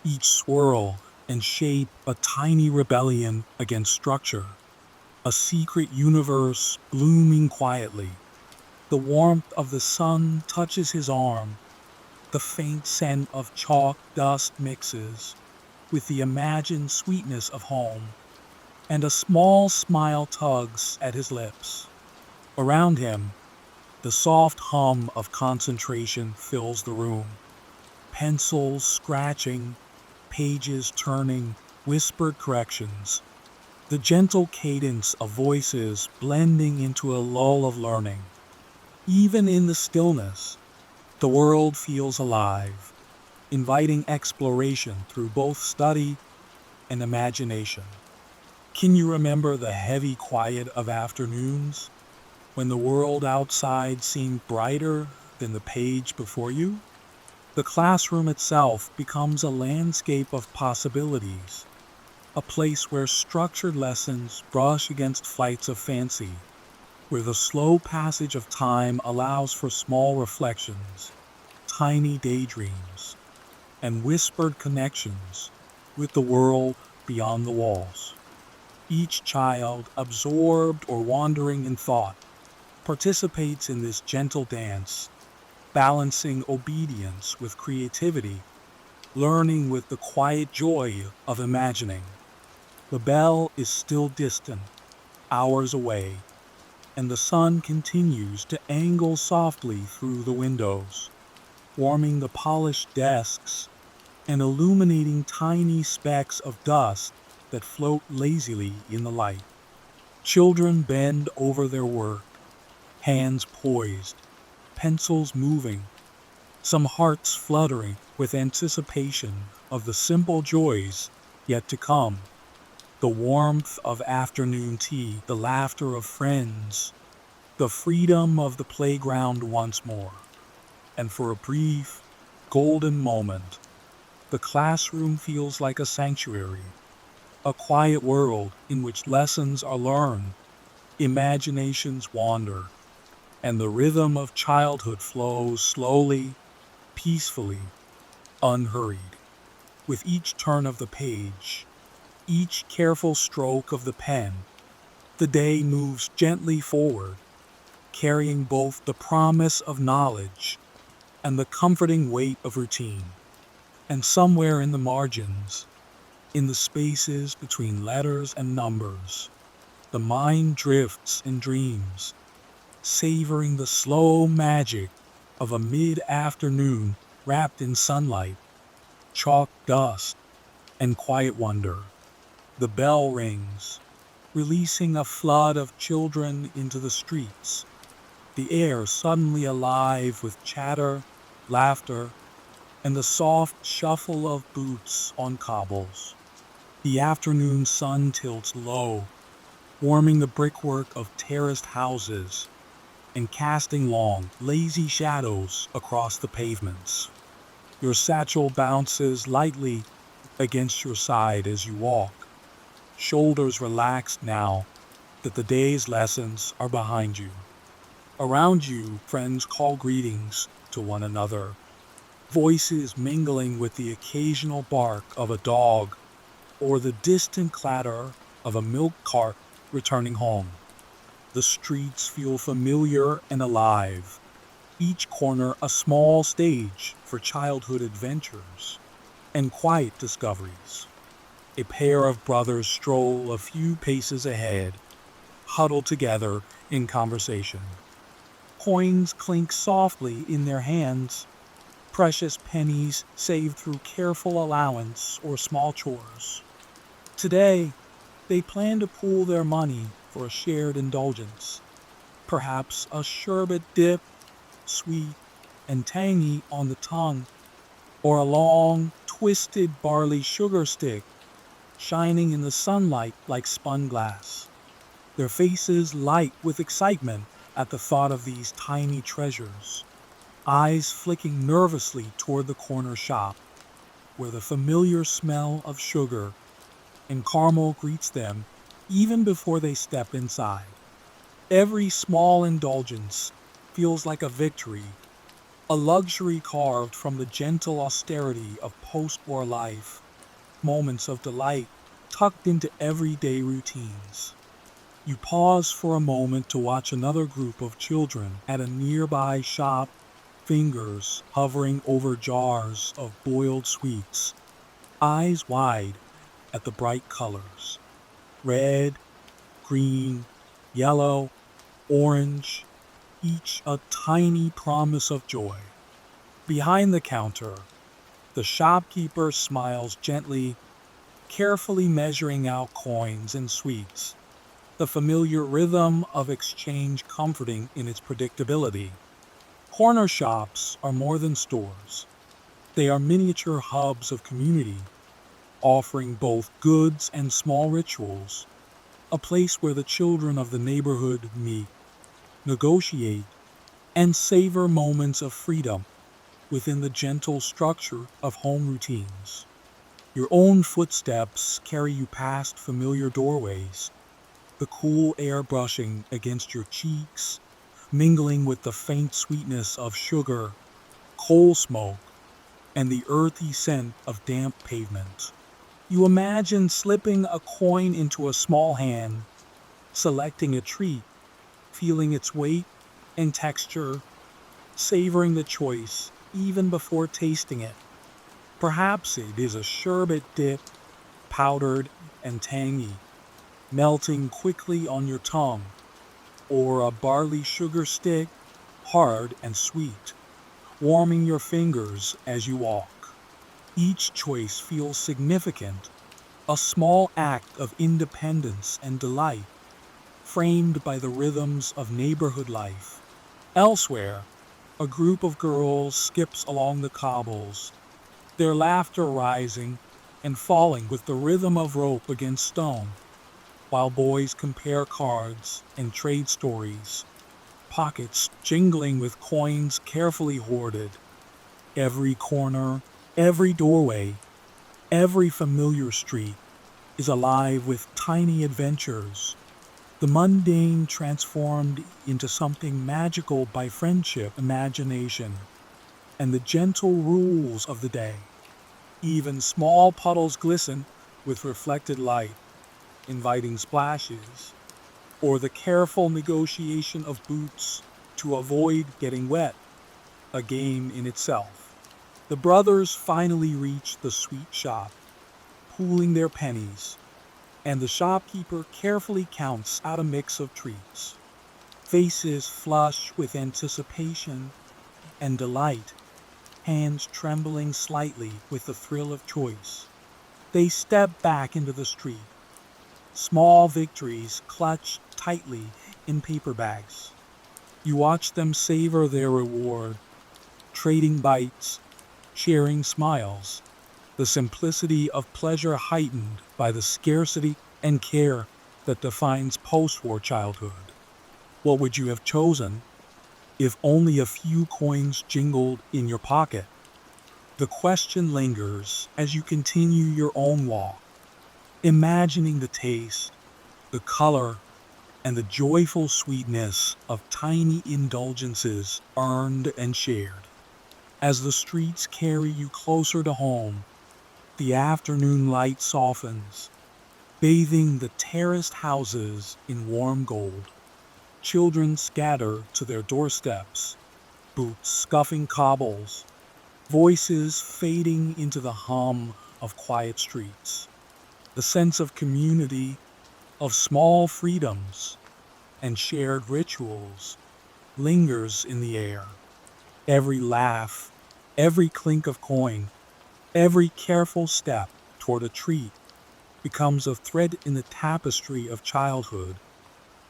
each swirl and shape a tiny rebellion against structure, a secret universe blooming quietly. The warmth of the sun touches his arm, the faint scent of chalk dust mixes with the imagined sweetness of home, and a small smile tugs at his lips. Around him, the soft hum of concentration fills the room. Pencils scratching, pages turning, whispered corrections, the gentle cadence of voices blending into a lull of learning. Even in the stillness, the world feels alive, inviting exploration through both study and imagination. Can you remember the heavy quiet of afternoons when the world outside seemed brighter than the page before you? The classroom itself becomes a landscape of possibilities, a place where structured lessons brush against flights of fancy, where the slow passage of time allows for small reflections, tiny daydreams, and whispered connections with the world beyond the walls. Each child, absorbed or wandering in thought, participates in this gentle dance, balancing obedience with creativity, learning with the quiet joy of imagining. The bell is still distant, hours away, and the sun continues to angle softly through the windows, warming the polished desks and illuminating tiny specks of dust that float lazily in the light. Children bend over their work, hands poised, pencils moving, some hearts fluttering with anticipation of the simple joys yet to come. The warmth of afternoon tea, the laughter of friends, the freedom of the playground once more. And for a brief, golden moment, the classroom feels like a sanctuary, a quiet world in which lessons are learned, imaginations wander, and the rhythm of childhood flows slowly, peacefully, unhurried. With each turn of the page, each careful stroke of the pen, the day moves gently forward, carrying both the promise of knowledge and the comforting weight of routine. And somewhere in the margins, in the spaces between letters and numbers, the mind drifts and dreams, savoring the slow magic of a mid-afternoon wrapped in sunlight, chalk dust, and quiet wonder. The bell rings, releasing a flood of children into the streets, the air suddenly alive with chatter, laughter, and the soft shuffle of boots on cobbles. The afternoon sun tilts low, warming the brickwork of terraced houses and casting long, lazy shadows across the pavements. Your satchel bounces lightly against your side as you walk, shoulders relaxed now that the day's lessons are behind you. Around you, friends call greetings to one another, voices mingling with the occasional bark of a dog or the distant clatter of a milk cart returning home. The streets feel familiar and alive, each corner a small stage for childhood adventures and quiet discoveries. A pair of brothers stroll a few paces ahead, huddled together in conversation. Coins clink softly in their hands, precious pennies saved through careful allowance or small chores. Today, they plan to pool their money for a shared indulgence, perhaps a sherbet dip, sweet and tangy on the tongue, or a long, twisted barley sugar stick shining in the sunlight like spun glass. Their faces light with excitement at the thought of these tiny treasures, eyes flicking nervously toward the corner shop, where the familiar smell of sugar and caramel greets them even before they step inside. Every small indulgence feels like a victory, a luxury carved from the gentle austerity of post-war life, moments of delight tucked into everyday routines. You pause for a moment to watch another group of children at a nearby shop, fingers hovering over jars of boiled sweets, eyes wide at the bright colors. Red, green, yellow, orange, each a tiny promise of joy. Behind the counter, the shopkeeper smiles gently, carefully measuring out coins and sweets, the familiar rhythm of exchange comforting in its predictability. Corner shops are more than stores. They are miniature hubs of community, offering both goods and small rituals, a place where the children of the neighborhood meet, negotiate, and savor moments of freedom within the gentle structure of home routines. Your own footsteps carry you past familiar doorways, the cool air brushing against your cheeks, mingling with the faint sweetness of sugar, coal smoke, and the earthy scent of damp pavement. You imagine slipping a coin into a small hand, selecting a treat, feeling its weight and texture, savoring the choice even before tasting it. Perhaps it is a sherbet dip, powdered and tangy, melting quickly on your tongue, or a barley sugar stick, hard and sweet, warming your fingers as you walk. Each choice feels significant, a small act of independence and delight, framed by the rhythms of neighborhood life. Elsewhere, a group of girls skips along the cobbles, their laughter rising and falling with the rhythm of rope against stone, while boys compare cards and trade stories, pockets jingling with coins carefully hoarded. Every corner, every doorway, every familiar street is alive with tiny adventures, the mundane transformed into something magical by friendship, imagination, and the gentle rules of the day. Even small puddles glisten with reflected light, inviting splashes, or the careful negotiation of boots to avoid getting wet, a game in itself. The brothers finally reach the sweet shop, pooling their pennies, and the shopkeeper carefully counts out a mix of treats. Faces flush with anticipation and delight, hands trembling slightly with the thrill of choice. They step back into the street, small victories clutched tightly in paper bags. You watch them savor their reward, trading bites, sharing smiles, the simplicity of pleasure heightened by the scarcity and care that defines post-war childhood. What would you have chosen if only a few coins jingled in your pocket? The question lingers as you continue your own walk, imagining the taste, the color, and the joyful sweetness of tiny indulgences earned and shared. As the streets carry you closer to home, the afternoon light softens, bathing the terraced houses in warm gold. Children scatter to their doorsteps, boots scuffing cobbles, voices fading into the hum of quiet streets. The sense of community, of small freedoms, and shared rituals lingers in the air. Every laugh, every clink of coin, every careful step toward a treat becomes a thread in the tapestry of childhood,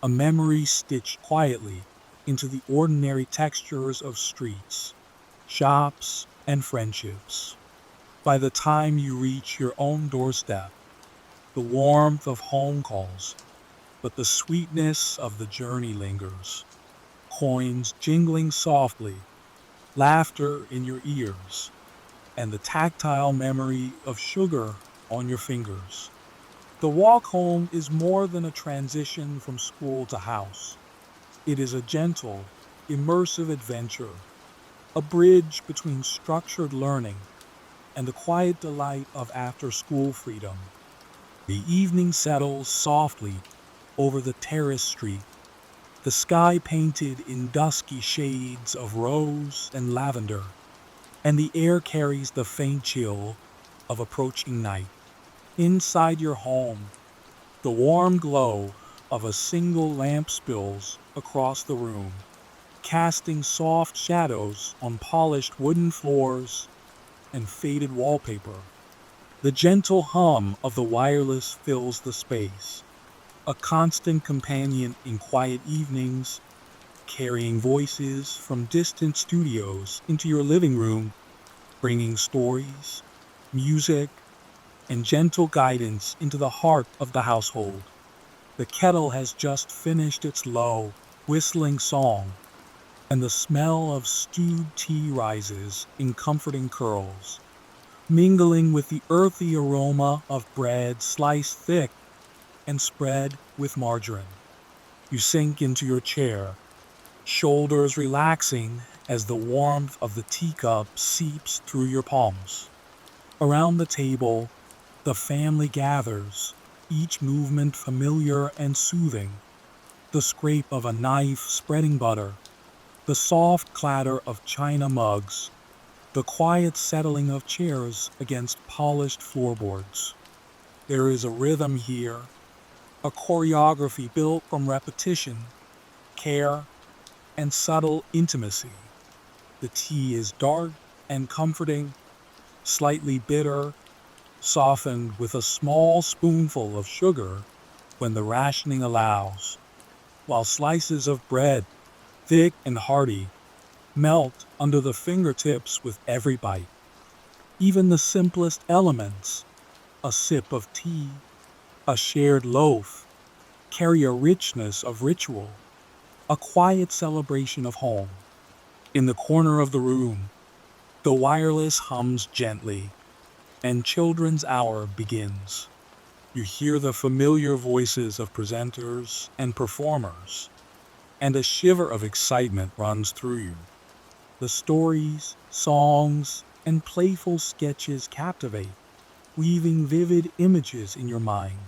a memory stitched quietly into the ordinary textures of streets, shops, and friendships. By the time you reach your own doorstep, the warmth of home calls, but the sweetness of the journey lingers. Coins jingling softly, laughter in your ears, and the tactile memory of sugar on your fingers. The walk home is more than a transition from school to house. It is a gentle, immersive adventure, a bridge between structured learning and the quiet delight of after school freedom. The evening settles softly over the terrace street, the sky painted in dusky shades of rose and lavender, and the air carries the faint chill of approaching night. Inside your home, the warm glow of a single lamp spills across the room, casting soft shadows on polished wooden floors and faded wallpaper. The gentle hum of the wireless fills the space, a constant companion in quiet evenings, carrying voices from distant studios into your living room, bringing stories, music, and gentle guidance into the heart of the household. The kettle has just finished its low, whistling song, and the smell of stewed tea rises in comforting curls, mingling with the earthy aroma of bread sliced thick and spread with margarine. You sink into your chair, shoulders relaxing as the warmth of the teacup seeps through your palms. Around the table, the family gathers, each movement familiar and soothing. The scrape of a knife spreading butter, the soft clatter of china mugs, the quiet settling of chairs against polished floorboards. There is a rhythm here, a choreography built from repetition, care, and subtle intimacy. The tea is dark and comforting, slightly bitter, softened with a small spoonful of sugar when the rationing allows, while slices of bread, thick and hearty, melt under the fingertips with every bite. Even the simplest elements, a sip of tea, a shared loaf, carry a richness of ritual, a quiet celebration of home. In the corner of the room, the wireless hums gently, and children's hour begins. You hear the familiar voices of presenters and performers, and a shiver of excitement runs through you. The stories, songs, and playful sketches captivate, weaving vivid images in your mind.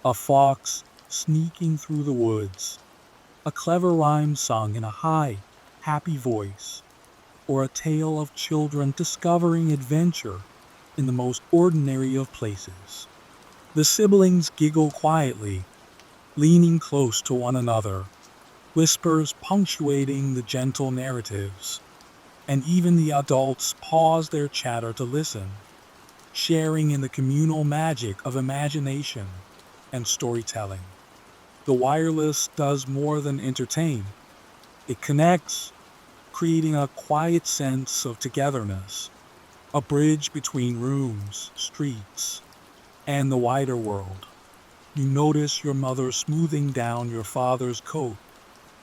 A fox sneaking through the woods, a clever rhyme sung in a high, happy voice, or a tale of children discovering adventure in the most ordinary of places. The siblings giggle quietly, leaning close to one another, whispers punctuating the gentle narratives, and even the adults pause their chatter to listen, sharing in the communal magic of imagination and storytelling. The wireless does more than entertain, it connects, creating a quiet sense of togetherness, a bridge between rooms, streets, and the wider world. You notice your mother smoothing down your father's coat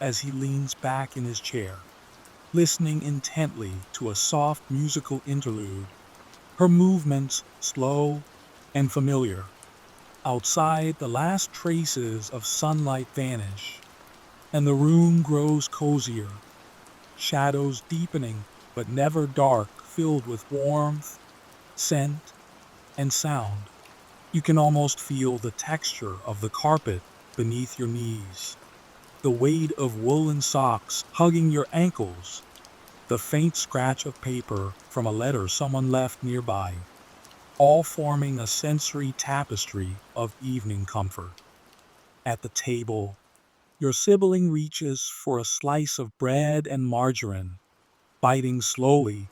as he leans back in his chair, listening intently to a soft musical interlude, her movements slow and familiar. Outside, the last traces of sunlight vanish, and the room grows cozier, shadows deepening but never dark, filled with warmth, scent, and sound. You can almost feel the texture of the carpet beneath your knees, the weight of woolen socks hugging your ankles, the faint scratch of paper from a letter someone left nearby, all forming a sensory tapestry of evening comfort. At the table, your sibling reaches for a slice of bread and margarine, biting slowly,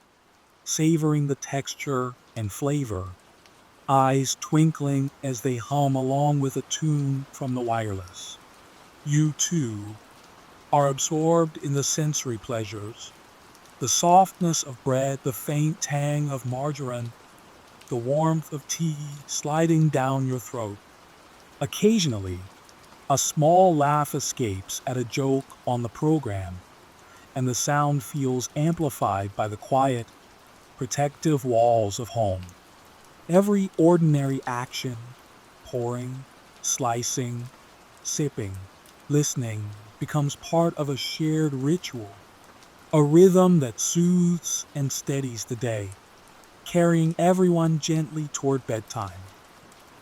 savoring the texture and flavor, eyes twinkling as they hum along with a tune from the wireless. You, too, are absorbed in the sensory pleasures, the softness of bread, the faint tang of margarine, the warmth of tea sliding down your throat. Occasionally, a small laugh escapes at a joke on the program, and the sound feels amplified by the quiet, protective walls of home. Every ordinary action, pouring, slicing, sipping, listening, becomes part of a shared ritual, a rhythm that soothes and steadies the day, carrying everyone gently toward bedtime.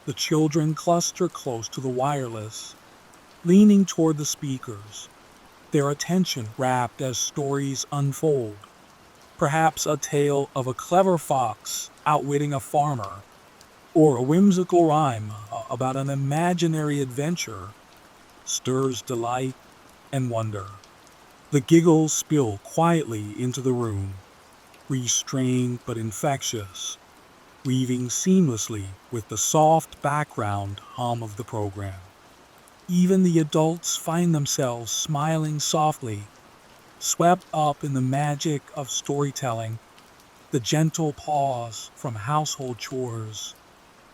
The children cluster close to the wireless, leaning toward the speakers, their attention rapt as stories unfold. Perhaps a tale of a clever fox outwitting a farmer, or a whimsical rhyme about an imaginary adventure stirs delight and wonder. The giggles spill quietly into the room, restrained but infectious, weaving seamlessly with the soft background hum of the program. Even the adults find themselves smiling softly, swept up in the magic of storytelling, the gentle pause from household chores,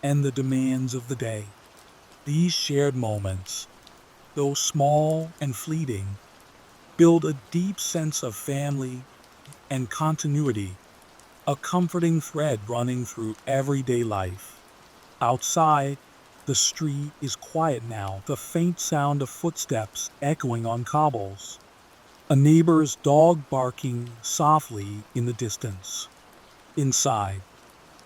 and the demands of the day. These shared moments, though small and fleeting, build a deep sense of family and continuity, a comforting thread running through everyday life. Outside, the street is quiet now, the faint sound of footsteps echoing on cobbles, a neighbor's dog barking softly in the distance. Inside,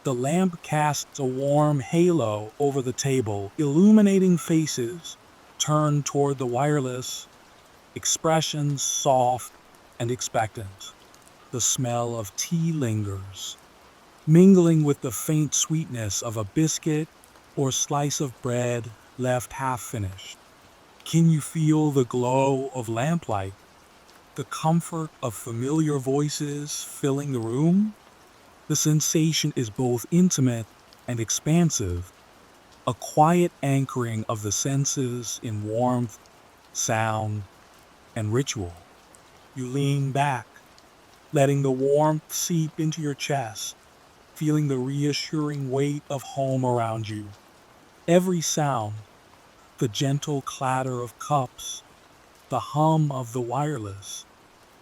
the lamp casts a warm halo over the table, illuminating faces turned toward the wireless, expressions soft and expectant. The smell of tea lingers, mingling with the faint sweetness of a biscuit or slice of bread left half finished. Can you feel the glow of lamplight, the comfort of familiar voices filling the room? The sensation is both intimate and expansive, a quiet anchoring of the senses in warmth, sound, and ritual. You lean back, letting the warmth seep into your chest, feeling the reassuring weight of home around you. Every sound, the gentle clatter of cups, the hum of the wireless,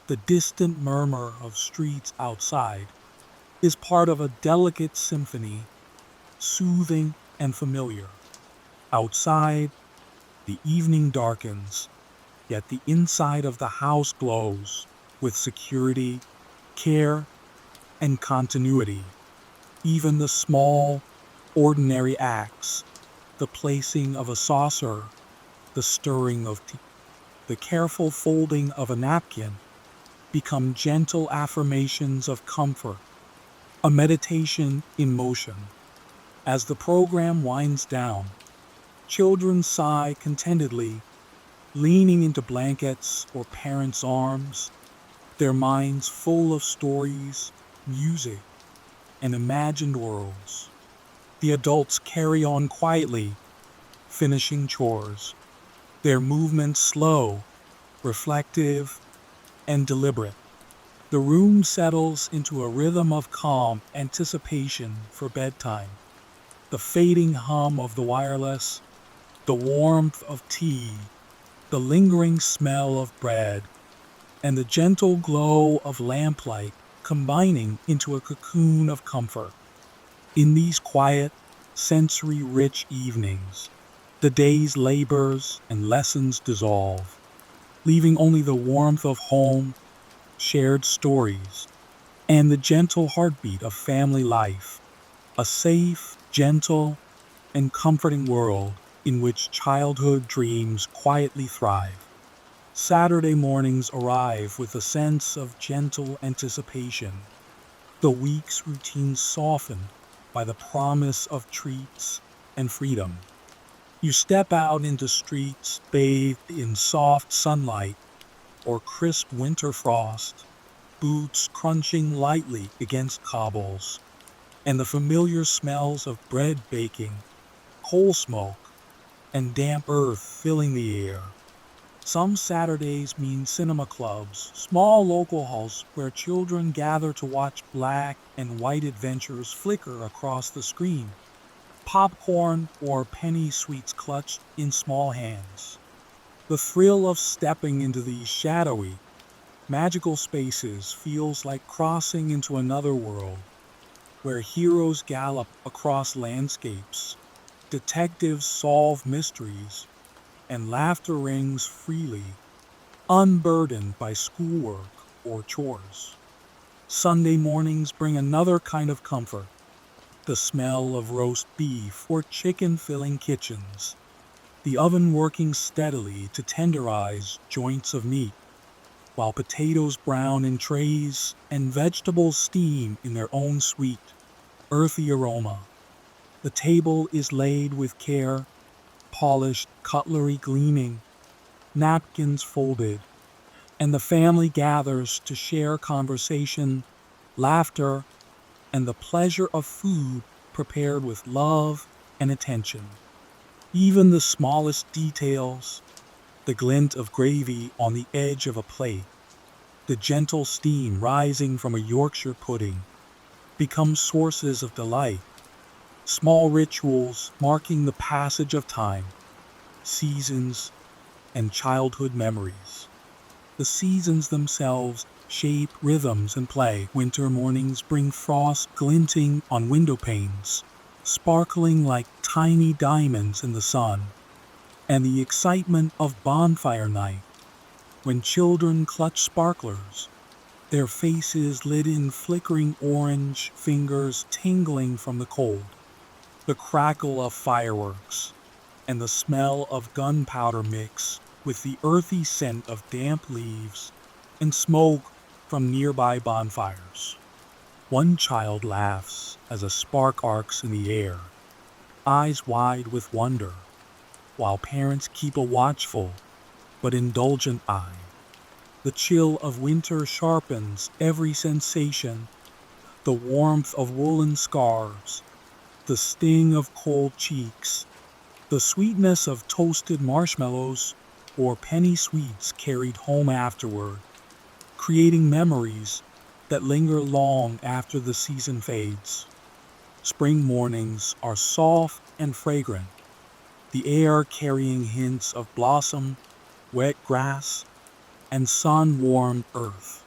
the distant murmur of streets outside, is part of a delicate symphony, soothing and familiar. Outside, the evening darkens, yet the inside of the house glows with security, care, and continuity. Even the small, ordinary acts, the placing of a saucer, the stirring of tea, the careful folding of a napkin, become gentle affirmations of comfort, a meditation in motion. As the program winds down, children sigh contentedly, leaning into blankets or parents' arms, their minds full of stories, music, and imagined worlds. The adults carry on quietly, finishing chores, their movements slow, reflective, and deliberate. The room settles into a rhythm of calm anticipation for bedtime. The fading hum of the wireless, the warmth of tea, the lingering smell of bread, and the gentle glow of lamplight combining into a cocoon of comfort. In these quiet, sensory-rich evenings, the day's labors and lessons dissolve, leaving only the warmth of home, shared stories, and the gentle heartbeat of family life, a safe, gentle, and comforting world in which childhood dreams quietly thrive. Saturday mornings arrive with a sense of gentle anticipation, the week's routine softened by the promise of treats and freedom. You step out into streets bathed in soft sunlight or crisp winter frost, boots crunching lightly against cobbles, and the familiar smells of bread baking, coal smoke, and damp earth filling the air. Some Saturdays mean cinema clubs, small local halls where children gather to watch black and white adventures flicker across the screen, popcorn or penny sweets clutched in small hands. The thrill of stepping into these shadowy, magical spaces feels like crossing into another world where heroes gallop across landscapes, detectives solve mysteries, and laughter rings freely, unburdened by schoolwork or chores. Sunday mornings bring another kind of comfort, the smell of roast beef or chicken filling kitchens, the oven working steadily to tenderize joints of meat, while potatoes brown in trays and vegetables steam in their own sweet, earthy aroma. The table is laid with care, polished cutlery gleaming, napkins folded, and the family gathers to share conversation, laughter, and the pleasure of food prepared with love and attention. Even the smallest details, the glint of gravy on the edge of a plate, the gentle steam rising from a Yorkshire pudding, become sources of delight, small rituals marking the passage of time, seasons, and childhood memories. The seasons themselves shape rhythms and play. Winter mornings bring frost glinting on window panes, sparkling like tiny diamonds in the sun, and the excitement of bonfire night, when children clutch sparklers, their faces lit in flickering orange, fingers tingling from the cold. The crackle of fireworks and the smell of gunpowder mix with the earthy scent of damp leaves and smoke from nearby bonfires. One child laughs as a spark arcs in the air, eyes wide with wonder, while parents keep a watchful but indulgent eye. The chill of winter sharpens every sensation, the warmth of woolen scarves, the sting of cold cheeks, the sweetness of toasted marshmallows or penny sweets carried home afterward, creating memories that linger long after the season fades. Spring mornings are soft and fragrant, the air carrying hints of blossom, wet grass, and sun-warmed earth.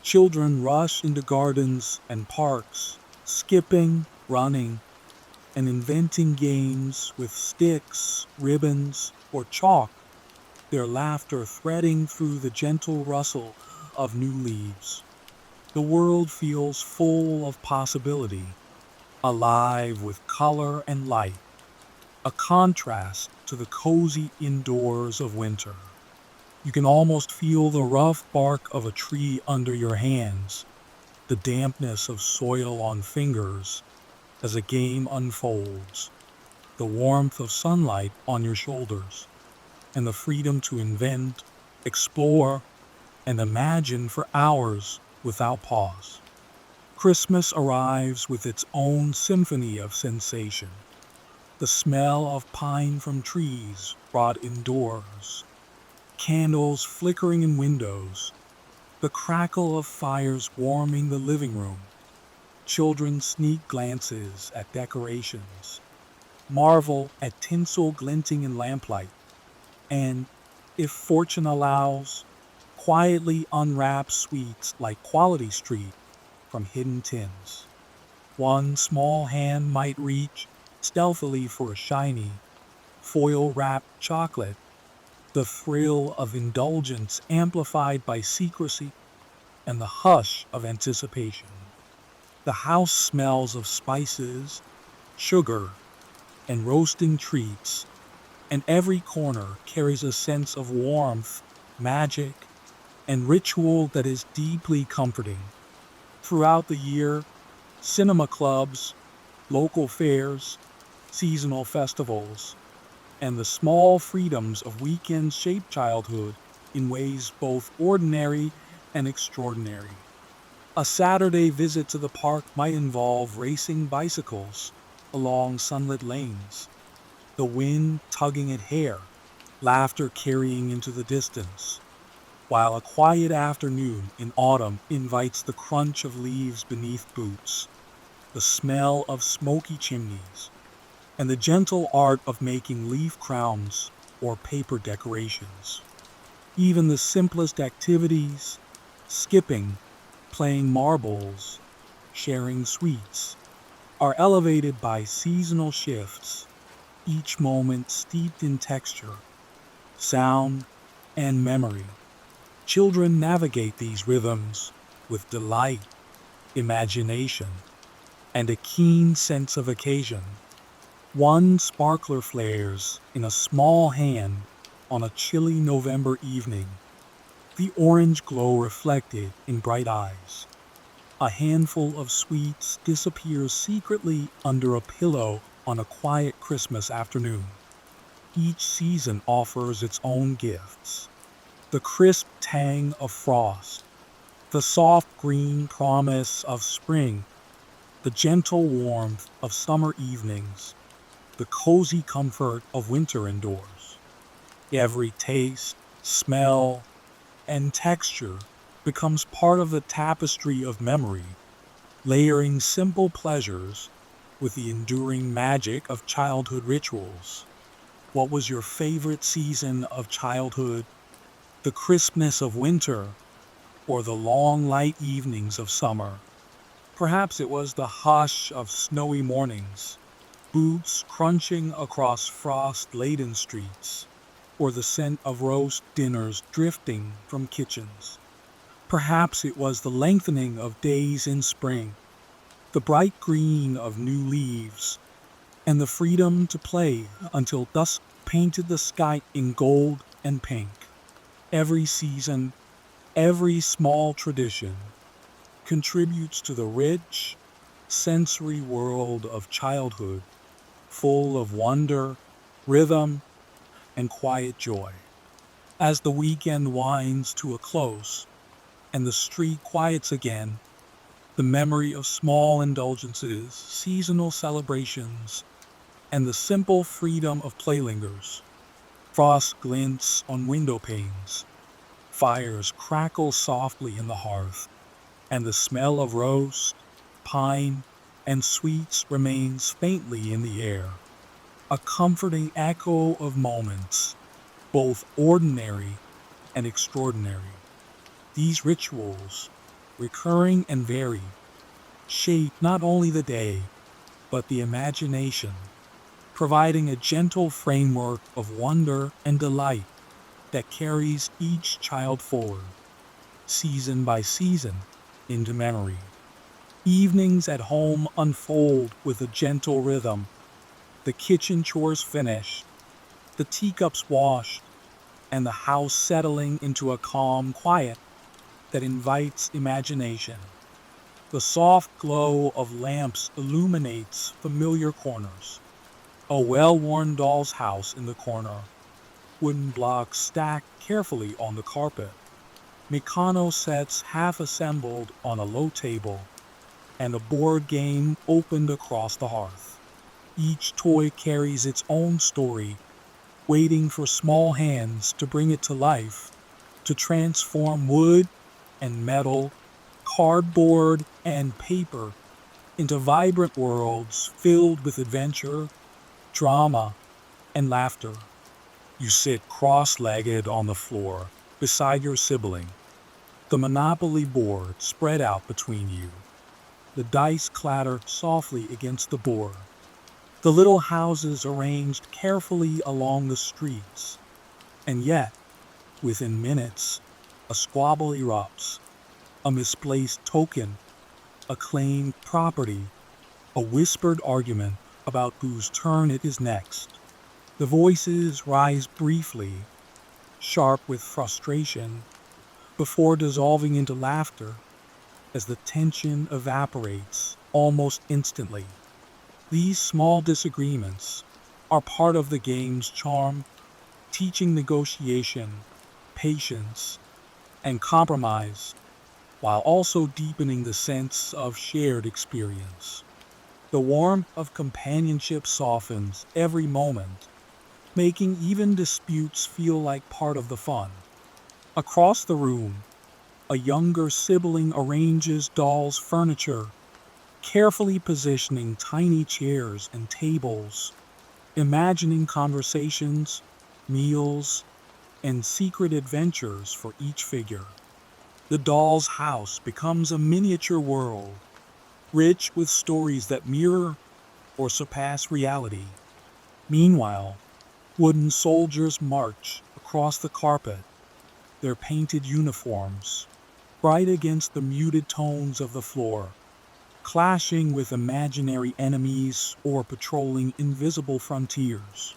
Children rush into gardens and parks, skipping, running, and inventing games with sticks, ribbons, or chalk, their laughter threading through the gentle rustle of new leaves. The world feels full of possibility, alive with color and light, a contrast to the cozy indoors of winter. You can almost feel the rough bark of a tree under your hands, the dampness of soil on fingers as a game unfolds, the warmth of sunlight on your shoulders, and the freedom to invent, explore, and imagine for hours without pause. Christmas arrives with its own symphony of sensation. The smell of pine from trees brought indoors, candles flickering in windows, the crackle of fires warming the living room, children sneak glances at decorations, marvel at tinsel glinting in lamplight, and, if fortune allows, quietly unwrap sweets like Quality Street from hidden tins. One small hand might reach stealthily for a shiny, foil wrapped chocolate, the thrill of indulgence amplified by secrecy and the hush of anticipation. The house smells of spices, sugar, and roasting treats, and every corner carries a sense of warmth, magic, and ritual that is deeply comforting. Throughout the year, cinema clubs, local fairs, seasonal festivals, and the small freedoms of weekends shape childhood in ways both ordinary and extraordinary. A Saturday visit to the park might involve racing bicycles along sunlit lanes, the wind tugging at hair, laughter carrying into the distance, while a quiet afternoon in autumn invites the crunch of leaves beneath boots, the smell of smoky chimneys, and the gentle art of making leaf crowns or paper decorations. Even the simplest activities, skipping, playing marbles, sharing sweets, are elevated by seasonal shifts, each moment steeped in texture, sound, and memory. Children navigate these rhythms with delight, imagination, and a keen sense of occasion. One sparkler flares in a small hand on a chilly November evening, the orange glow reflected in bright eyes. A handful of sweets disappears secretly under a pillow on a quiet Christmas afternoon. Each season offers its own gifts. The crisp tang of frost, the soft green promise of spring, the gentle warmth of summer evenings, the cozy comfort of winter indoors. Every taste, smell, and texture becomes part of the tapestry of memory, layering simple pleasures with the enduring magic of childhood rituals. What was your favorite season of childhood? The crispness of winter or the long light evenings of summer? Perhaps it was the hush of snowy mornings, boots crunching across frost-laden streets, or the scent of roast dinners drifting from kitchens. Perhaps it was the lengthening of days in spring, the bright green of new leaves, and the freedom to play until dusk painted the sky in gold and pink. Every season, every small tradition contributes to the rich, sensory world of childhood, full of wonder, rhythm, and quiet joy. As the weekend winds to a close and the street quiets again, the memory of small indulgences, seasonal celebrations, and the simple freedom of play lingers. Frost glints on window panes, fires crackle softly in the hearth, and the smell of roast, pine, and sweets remains faintly in the air, a comforting echo of moments, both ordinary and extraordinary. These rituals, recurring and varied, shape not only the day, but the imagination, providing a gentle framework of wonder and delight that carries each child forward, season by season, into memory. Evenings at home unfold with a gentle rhythm, the kitchen chores finished, the teacups washed, and the house settling into a calm quiet that invites imagination. The soft glow of lamps illuminates familiar corners. A well-worn doll's house in the corner, wooden blocks stacked carefully on the carpet, Mikado sets half assembled on a low table, and a board game opened across the hearth. Each toy carries its own story, waiting for small hands to bring it to life, to transform wood and metal, cardboard and paper into vibrant worlds filled with adventure, drama, and laughter. You sit cross-legged on the floor, Beside your sibling, the Monopoly board spread out between you. The dice clatter softly against the board. The little houses arranged carefully along the streets. And yet, within minutes, a squabble erupts. A misplaced token, a claimed property, a whispered argument about whose turn it is next. The voices rise briefly, sharp with frustration, before dissolving into laughter as the tension evaporates almost instantly. These small disagreements are part of the game's charm, teaching negotiation, patience, and compromise, while also deepening the sense of shared experience. The warmth of companionship softens every moment, making even disputes feel like part of the fun. Across the room, a younger sibling arranges doll's furniture, carefully positioning tiny chairs and tables, imagining conversations, meals, and secret adventures for each figure. The doll's house becomes a miniature world, rich with stories that mirror or surpass reality. Meanwhile, wooden soldiers march across the carpet, their painted uniforms bright against the muted tones of the floor, clashing with imaginary enemies or patrolling invisible frontiers.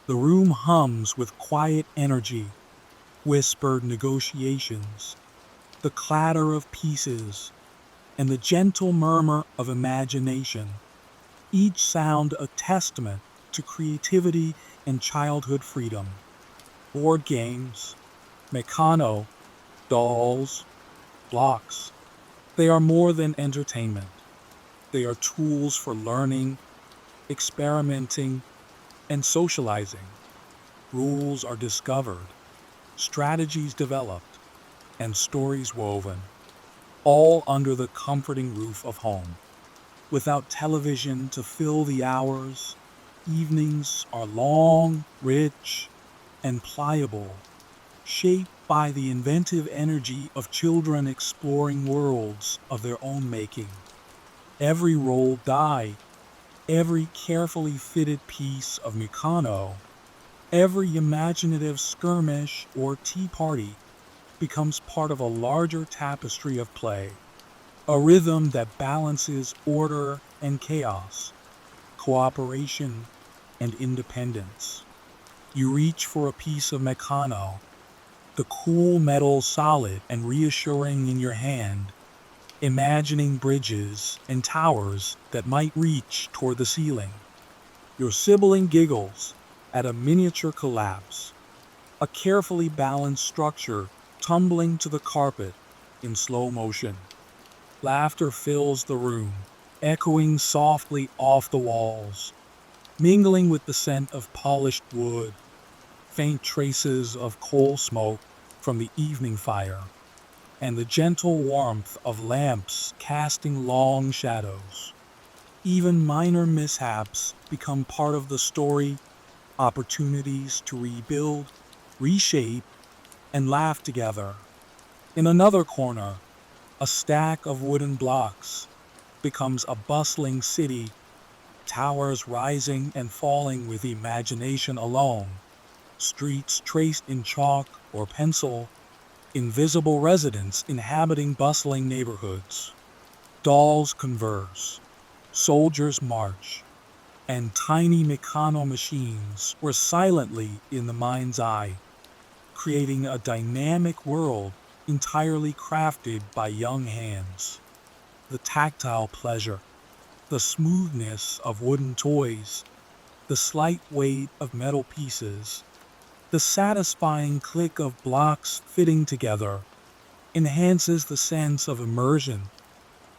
The room hums with quiet energy, whispered negotiations, the clatter of pieces, and the gentle murmur of imagination, each sound a testament to creativity and childhood freedom. Board games, Meccano, dolls, blocks, they are more than entertainment. They are tools for learning, experimenting, and socializing. Rules are discovered, strategies developed, and stories woven, all under the comforting roof of home. Without television to fill the hours, evenings are long, rich, and pliable, shaped by the inventive energy of children exploring worlds of their own making. Every rolled die, every carefully fitted piece of Mikano, every imaginative skirmish or tea party becomes part of a larger tapestry of play, a rhythm that balances order and chaos, cooperation and independence. You reach for a piece of Meccano, the cool metal solid and reassuring in your hand, imagining bridges and towers that might reach toward the ceiling. Your sibling giggles at a miniature collapse, a carefully balanced structure tumbling to the carpet in slow motion. Laughter fills the room, echoing softly off the walls, mingling with the scent of polished wood, faint traces of coal smoke from the evening fire, and the gentle warmth of lamps casting long shadows. Even minor mishaps become part of the story, opportunities to rebuild, reshape, and laugh together. In another corner, a stack of wooden blocks becomes a bustling city, towers rising and falling with imagination alone, streets traced in chalk or pencil, invisible residents inhabiting bustling neighborhoods. Dolls converse, soldiers march, and tiny mechano machines were silently in the mind's eye, creating a dynamic world entirely crafted by young hands. The tactile pleasure, the smoothness of wooden toys, the slight weight of metal pieces, the satisfying click of blocks fitting together enhances the sense of immersion,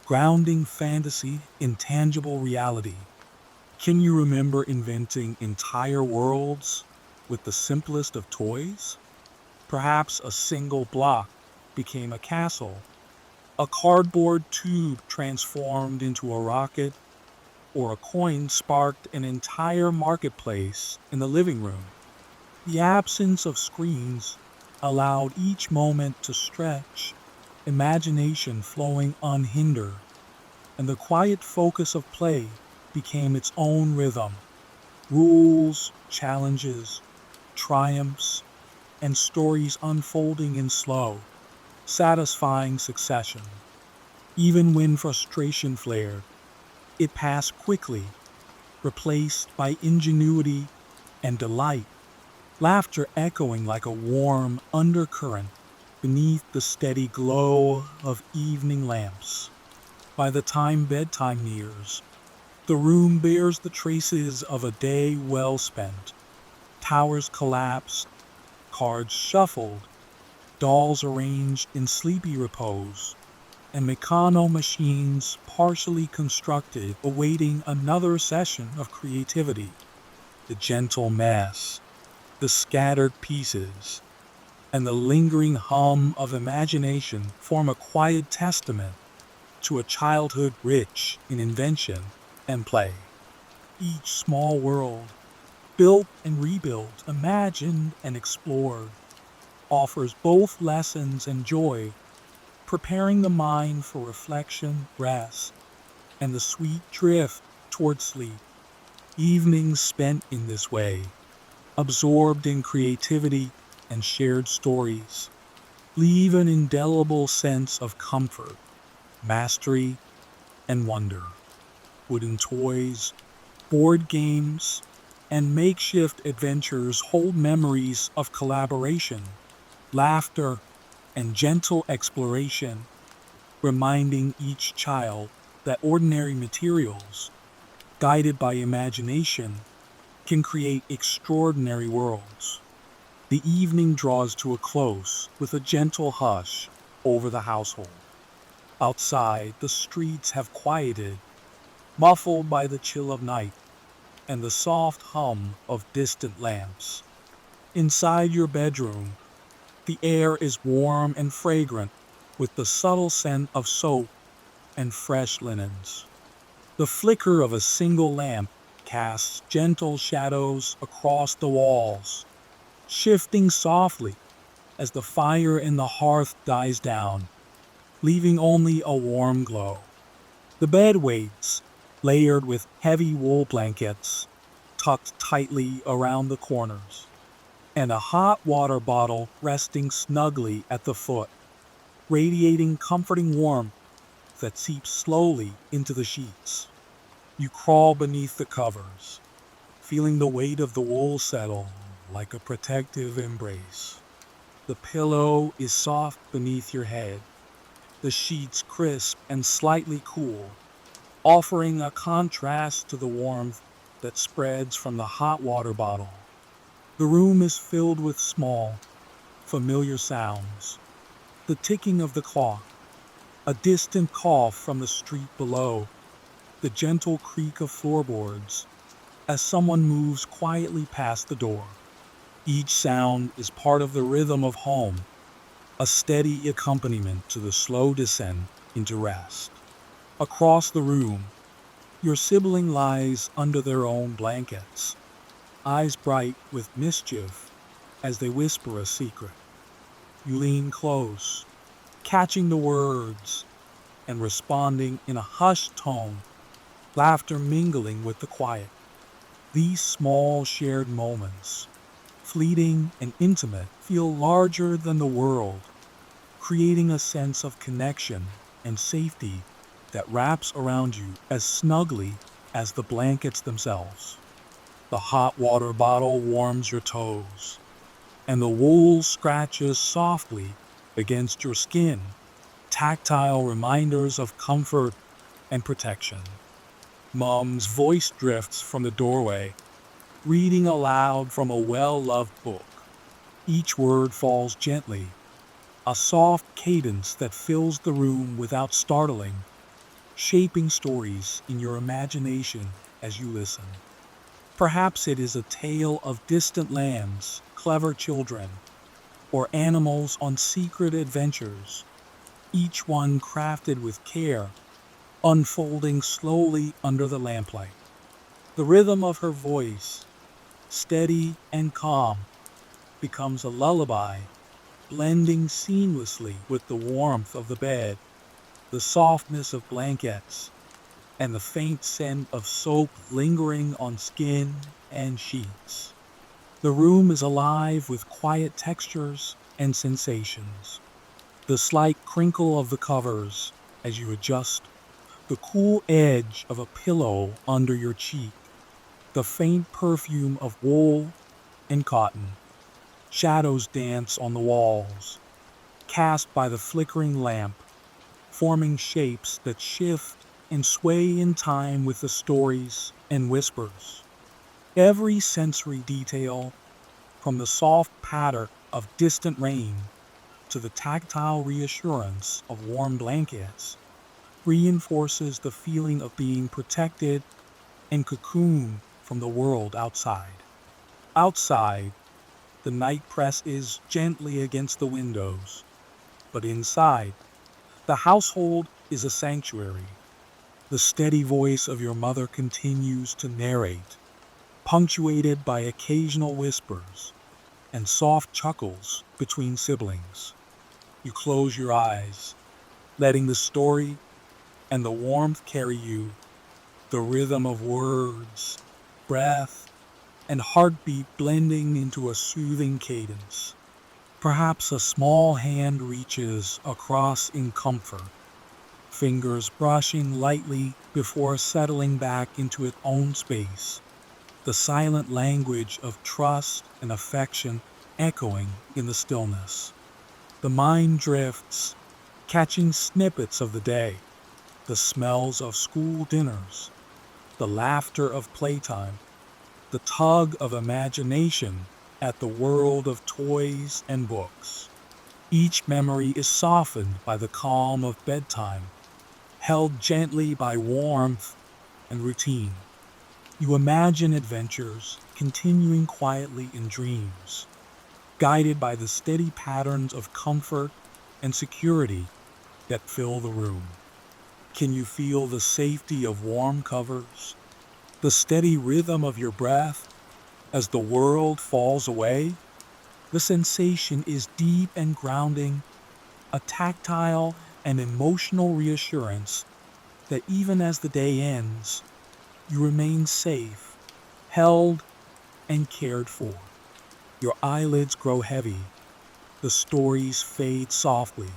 grounding fantasy in tangible reality. Can you remember inventing entire worlds with the simplest of toys? Perhaps a single block became a castle, a cardboard tube transformed into a rocket, or a coin sparked an entire marketplace in the living room. The absence of screens allowed each moment to stretch, imagination flowing unhindered, and the quiet focus of play became its own rhythm. Rules, challenges, triumphs, and stories unfolding in slow, satisfying succession. Even when frustration flared, it passed quickly, replaced by ingenuity and delight, laughter echoing like a warm undercurrent beneath the steady glow of evening lamps. By the time bedtime nears, the room bears the traces of a day well spent. Towers collapsed, cards shuffled, dolls arranged in sleepy repose, and mechano machines partially constructed awaiting another session of creativity. The gentle mess, the scattered pieces, and the lingering hum of imagination form a quiet testament to a childhood rich in invention and play. Each small world, built and rebuilt, imagined and explored, offers both lessons and joy, preparing the mind for reflection, rest, and the sweet drift toward sleep. Evenings spent in this way, absorbed in creativity and shared stories, leave an indelible sense of comfort, mastery, and wonder. Wooden toys, board games, and makeshift adventures hold memories of collaboration, laughter, and gentle exploration, reminding each child that ordinary materials, guided by imagination, can create extraordinary worlds. The evening draws to a close with a gentle hush over the household. Outside, the streets have quieted, muffled by the chill of night and the soft hum of distant lamps. Inside your bedroom, the air is warm and fragrant with the subtle scent of soap and fresh linens. The flicker of a single lamp casts gentle shadows across the walls, shifting softly as the fire in the hearth dies down, leaving only a warm glow. The bed waits, layered with heavy wool blankets, tucked tightly around the corners, and a hot water bottle resting snugly at the foot, radiating comforting warmth that seeps slowly into the sheets. You crawl beneath the covers, feeling the weight of the wool settle like a protective embrace. The pillow is soft beneath your head, the sheets crisp and slightly cool, offering a contrast to the warmth that spreads from the hot water bottle. The room is filled with small, familiar sounds. The ticking of the clock, a distant cough from the street below, the gentle creak of floorboards as someone moves quietly past the door. Each sound is part of the rhythm of home, a steady accompaniment to the slow descent into rest. Across the room, your sibling lies under their own blankets, eyes bright with mischief as they whisper a secret. You lean close, catching the words and responding in a hushed tone, laughter mingling with the quiet. These small shared moments, fleeting and intimate, feel larger than the world, creating a sense of connection and safety that wraps around you as snugly as the blankets themselves. The hot water bottle warms your toes, and the wool scratches softly against your skin, tactile reminders of comfort and protection. Mom's voice drifts from the doorway, reading aloud from a well-loved book. Each word falls gently, a soft cadence that fills the room without startling, shaping stories in your imagination as you listen. Perhaps it is a tale of distant lands, clever children, or animals on secret adventures, each one crafted with care, unfolding slowly under the lamplight. The rhythm of her voice, steady and calm, becomes a lullaby, blending seamlessly with the warmth of the bed, the softness of blankets, and the faint scent of soap lingering on skin and sheets. The room is alive with quiet textures and sensations. The slight crinkle of the covers as you adjust, the cool edge of a pillow under your cheek, the faint perfume of wool and cotton. Shadows dance on the walls, cast by the flickering lamp, forming shapes that shift and sway in time with the stories and whispers. Every sensory detail, from the soft patter of distant rain to the tactile reassurance of warm blankets, reinforces the feeling of being protected and cocooned from the world outside. Outside, the night presses gently against the windows, but inside, the household is a sanctuary. The steady voice of your mother continues to narrate, punctuated by occasional whispers and soft chuckles between siblings. You close your eyes, letting the story and the warmth carry you, the rhythm of words, breath, and heartbeat blending into a soothing cadence. Perhaps a small hand reaches across in comfort, fingers brushing lightly before settling back into its own space, the silent language of trust and affection echoing in the stillness. The mind drifts, catching snippets of the day, the smells of school dinners, the laughter of playtime, the tug of imagination at the world of toys and books. Each memory is softened by the calm of bedtime, held gently by warmth and routine. You imagine adventures continuing quietly in dreams, guided by the steady patterns of comfort and security that fill the room. Can you feel the safety of warm covers, the steady rhythm of your breath as the world falls away? The sensation is deep and grounding, a tactile and emotional reassurance that even as the day ends, you remain safe, held, and cared for. Your eyelids grow heavy, the stories fade softly,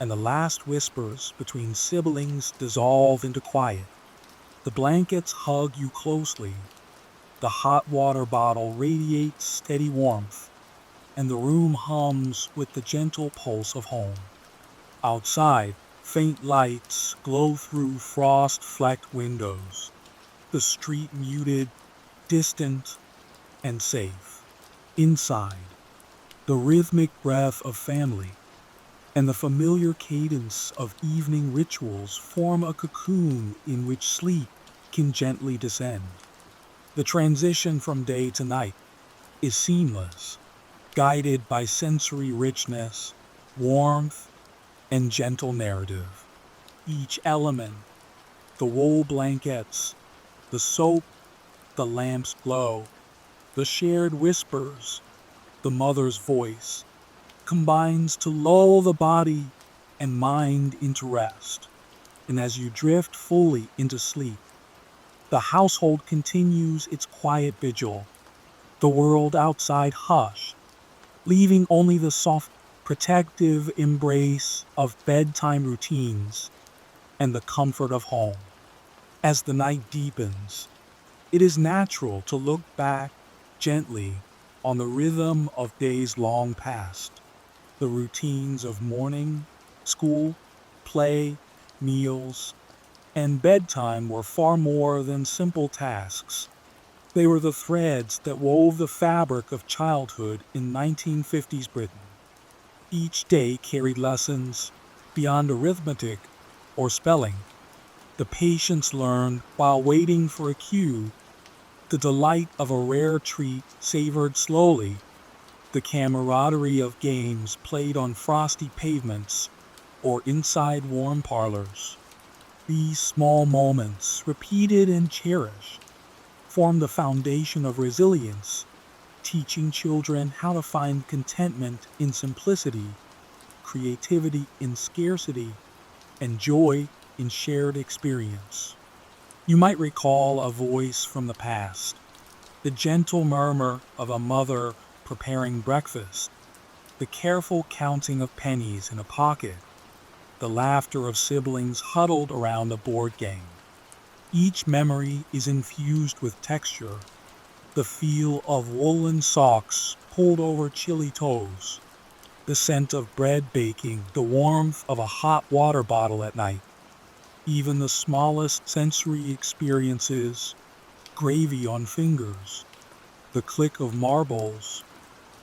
and the last whispers between siblings dissolve into quiet. The blankets hug you closely, the hot water bottle radiates steady warmth, and the room hums with the gentle pulse of home. Outside, faint lights glow through frost-flecked windows, the street muted, distant, and safe. Inside, the rhythmic breath of family and the familiar cadence of evening rituals form a cocoon in which sleep can gently descend. The transition from day to night is seamless, guided by sensory richness, warmth, and gentle narrative. Each element, the wool blankets, the soap, the lamp's glow, the shared whispers, the mother's voice, combines to lull the body and mind into rest. And as you drift fully into sleep, the household continues its quiet vigil, the world outside hushed, leaving only the soft, protective embrace of bedtime routines and the comfort of home. As the night deepens, it is natural to look back gently on the rhythm of days long past, the routines of morning, school, play, meals, and bedtime were far more than simple tasks. They were the threads that wove the fabric of childhood in 1950s Britain. Each day carried lessons beyond arithmetic or spelling. The patience learned while waiting for a cue, the delight of a rare treat savored slowly, the camaraderie of games played on frosty pavements or inside warm parlors. These small moments, repeated and cherished, form the foundation of resilience teaching children how to find contentment in simplicity, creativity in scarcity, and joy in shared experience. You might recall a voice from the past, the gentle murmur of a mother preparing breakfast, the careful counting of pennies in a pocket, the laughter of siblings huddled around a board game. Each memory is infused with texture, the feel of woolen socks pulled over chilly toes, the scent of bread baking, the warmth of a hot water bottle at night. Even the smallest sensory experiences, gravy on fingers, the click of marbles,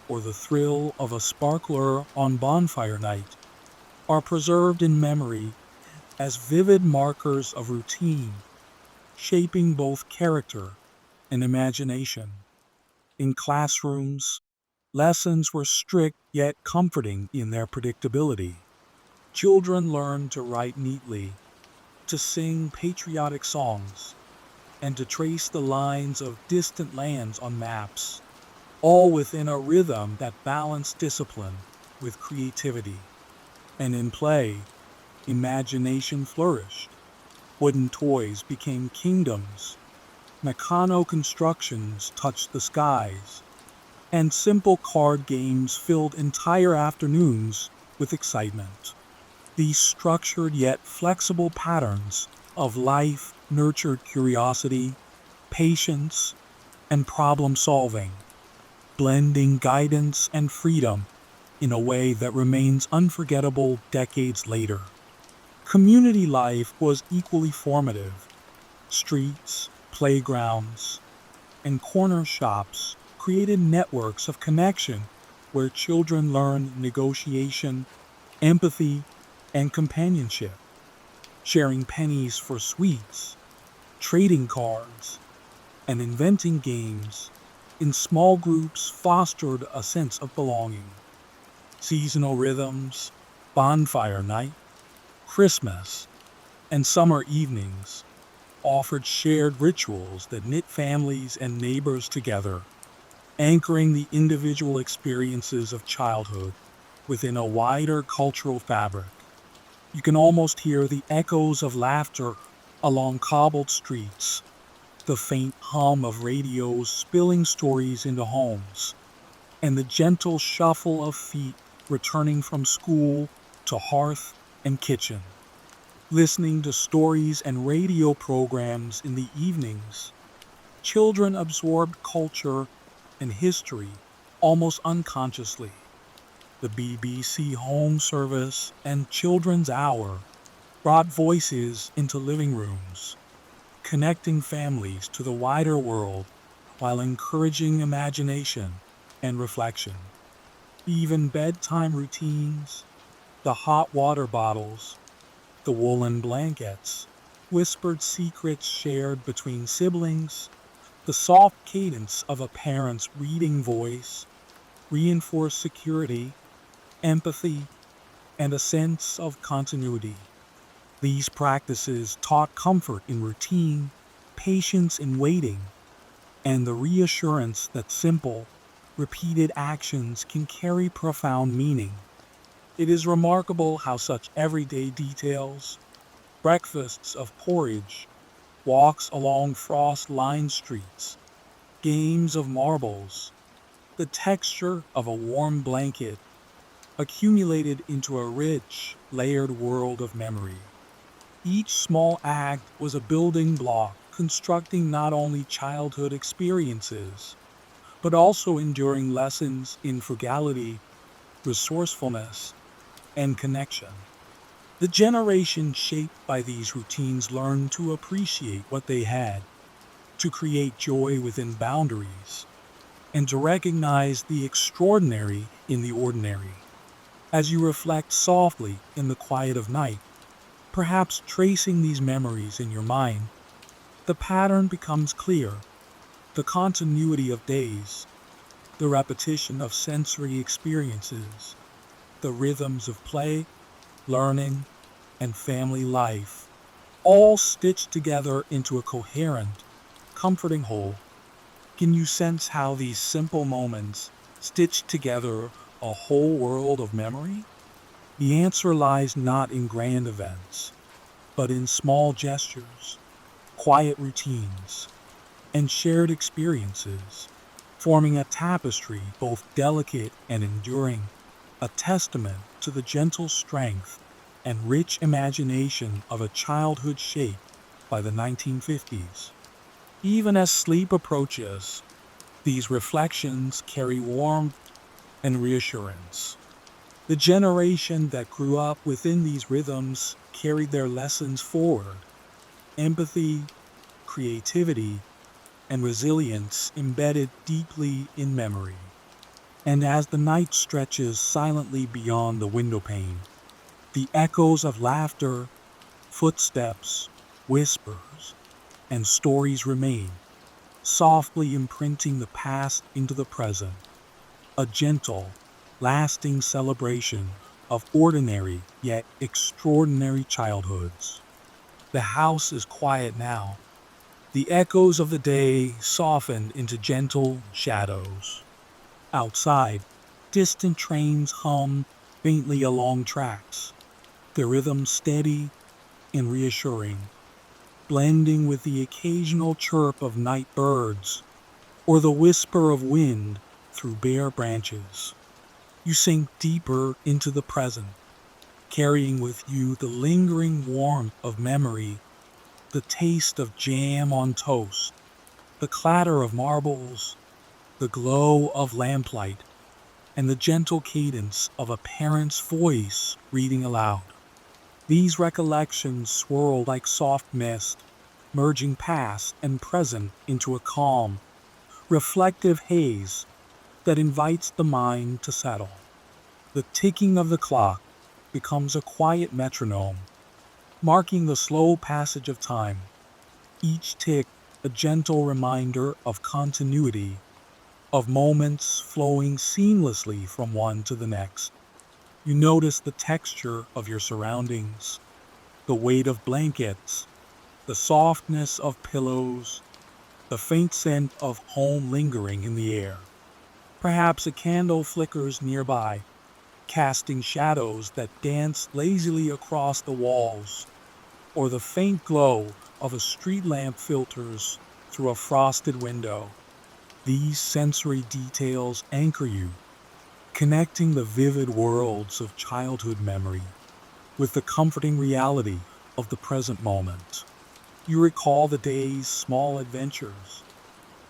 or the thrill of a sparkler on bonfire night, are preserved in memory as vivid markers of routine, shaping both character and imagination. In classrooms, lessons were strict yet comforting in their predictability. Children learned to write neatly, to sing patriotic songs, and to trace the lines of distant lands on maps, all within a rhythm that balanced discipline with creativity. And in play, imagination flourished. Wooden toys became kingdoms, Meccano constructions touched the skies, and simple card games filled entire afternoons with excitement. These structured yet flexible patterns of life nurtured curiosity, patience, and problem solving, blending guidance and freedom in a way that remains unforgettable decades later. Community life was equally formative. Streets, playgrounds, and corner shops created networks of connection where children learned negotiation, empathy, and companionship. Sharing pennies for sweets, trading cards, and inventing games in small groups fostered a sense of belonging. Seasonal rhythms, bonfire night, Christmas, and summer evenings offered shared rituals that knit families and neighbors together, anchoring the individual experiences of childhood within a wider cultural fabric. You can almost hear the echoes of laughter along cobbled streets, the faint hum of radios spilling stories into homes, and the gentle shuffle of feet returning from school to hearth and kitchen. Listening to stories and radio programs in the evenings, children absorbed culture and history almost unconsciously. The BBC Home Service and Children's Hour brought voices into living rooms, connecting families to the wider world while encouraging imagination and reflection. Even bedtime routines, the hot water bottles, the woolen blankets, whispered secrets shared between siblings, the soft cadence of a parent's reading voice reinforced security, empathy, and a sense of continuity. These practices taught comfort in routine, patience in waiting, and the reassurance that simple, repeated actions can carry profound meaning. It is remarkable how such everyday details, breakfasts of porridge, walks along frost-lined streets, games of marbles, the texture of a warm blanket, accumulated into a rich, layered world of memory. Each small act was a building block, constructing not only childhood experiences, but also enduring lessons in frugality, resourcefulness, and connection. The generation shaped by these routines learned to appreciate what they had, to create joy within boundaries, and to recognize the extraordinary in the ordinary. As you reflect softly in the quiet of night, perhaps tracing these memories in your mind, the pattern becomes clear. The continuity of days, the repetition of sensory experiences, the rhythms of play, learning, and family life, all stitched together into a coherent, comforting whole. Can you sense how these simple moments stitch together a whole world of memory? The answer lies not in grand events, but in small gestures, quiet routines, and shared experiences, forming a tapestry both delicate and enduring, a testament to the gentle strength and rich imagination of a childhood shaped by the 1950s. Even as sleep approaches, these reflections carry warmth and reassurance. The generation that grew up within these rhythms carried their lessons forward. Empathy, creativity, and resilience embedded deeply in memory. And as the night stretches silently beyond the windowpane, the echoes of laughter, footsteps, whispers, and stories remain, softly imprinting the past into the present, a gentle, lasting celebration of ordinary yet extraordinary childhoods. The house is quiet now, the echoes of the day softened into gentle shadows. Outside, distant trains hum faintly along tracks, their rhythm steady and reassuring, blending with the occasional chirp of night birds or the whisper of wind through bare branches. You sink deeper into the present, carrying with you the lingering warmth of memory, the taste of jam on toast, the clatter of marbles, the glow of lamplight, and the gentle cadence of a parent's voice reading aloud. These recollections swirl like soft mist, merging past and present into a calm, reflective haze that invites the mind to settle. The ticking of the clock becomes a quiet metronome, marking the slow passage of time, each tick a gentle reminder of continuity, of moments flowing seamlessly from one to the next. You notice the texture of your surroundings, the weight of blankets, the softness of pillows, the faint scent of home lingering in the air. Perhaps a candle flickers nearby, casting shadows that dance lazily across the walls, or the faint glow of a street lamp filters through a frosted window. These sensory details anchor you, connecting the vivid worlds of childhood memory with the comforting reality of the present moment. You recall the day's small adventures,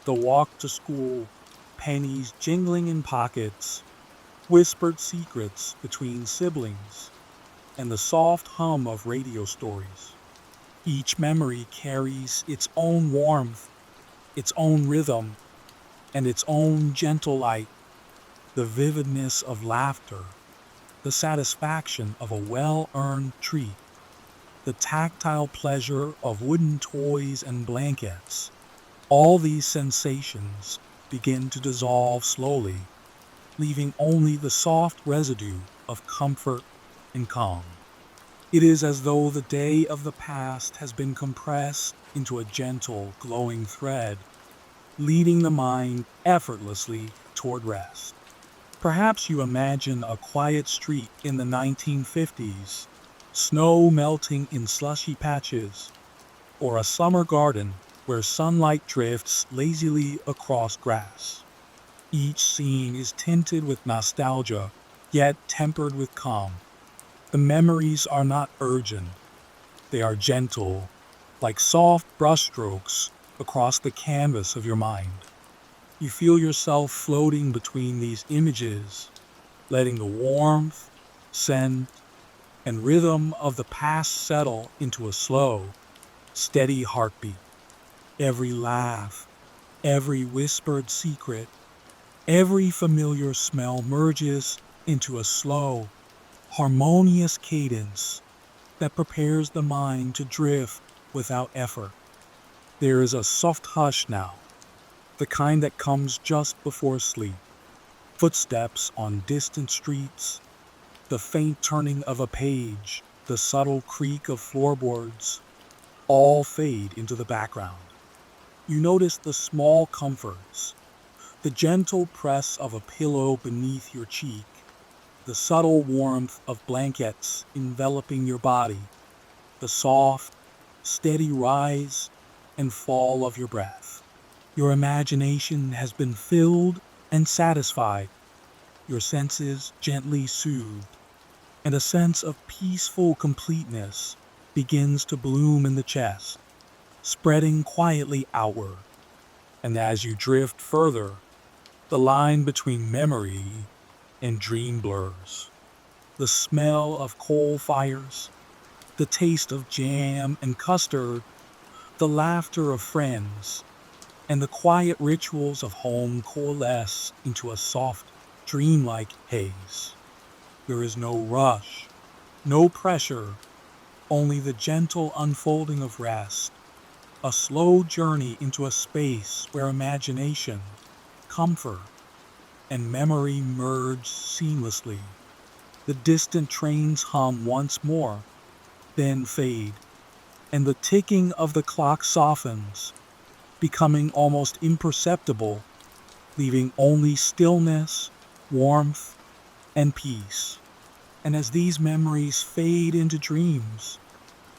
the walk to school, pennies jingling in pockets, whispered secrets between siblings, and the soft hum of radio stories. Each memory carries its own warmth, its own rhythm, and its own gentle light, the vividness of laughter, the satisfaction of a well-earned treat, the tactile pleasure of wooden toys and blankets. All these sensations begin to dissolve slowly, leaving only the soft residue of comfort and calm. It is as though the day of the past has been compressed into a gentle, glowing thread, leading the mind effortlessly toward rest. Perhaps you imagine a quiet street in the 1950s, snow melting in slushy patches, or a summer garden where sunlight drifts lazily across grass. Each scene is tinted with nostalgia, yet tempered with calm. The memories are not urgent, they are gentle, like soft brushstrokes across the canvas of your mind. You feel yourself floating between these images, letting the warmth, scent, and rhythm of the past settle into a slow, steady heartbeat. Every laugh, every whispered secret, every familiar smell merges into a slow, harmonious cadence that prepares the mind to drift without effort. There is a soft hush now, the kind that comes just before sleep. Footsteps on distant streets, the faint turning of a page, the subtle creak of floorboards, all fade into the background. You notice the small comforts, the gentle press of a pillow beneath your cheek, the subtle warmth of blankets enveloping your body, the soft, steady rise and fall of your breath. Your imagination has been filled and satisfied, your senses gently soothed, and a sense of peaceful completeness begins to bloom in the chest, spreading quietly outward. And as you drift further, the line between memory and dream blurs. The smell of coal fires, the taste of jam and custard, the laughter of friends, and the quiet rituals of home coalesce into a soft, dreamlike haze. There is no rush, no pressure, only the gentle unfolding of rest, a slow journey into a space where imagination, comfort, and memory merge seamlessly. The distant trains hum once more, then fade, and the ticking of the clock softens, becoming almost imperceptible, leaving only stillness, warmth, and peace. And as these memories fade into dreams,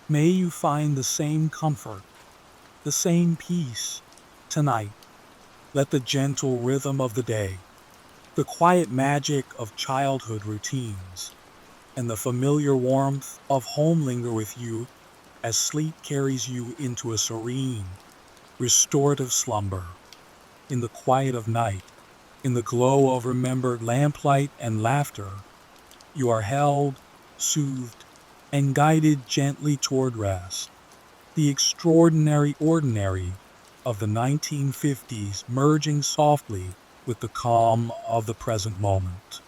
may you find the same comfort, the same peace tonight. Let the gentle rhythm of the day, the quiet magic of childhood routines, and the familiar warmth of home linger with you as sleep carries you into a serene, restorative slumber. In the quiet of night, in the glow of remembered lamplight and laughter, you are held, soothed, and guided gently toward rest. The extraordinary ordinary of the 1950s merging softly with the calm of the present moment.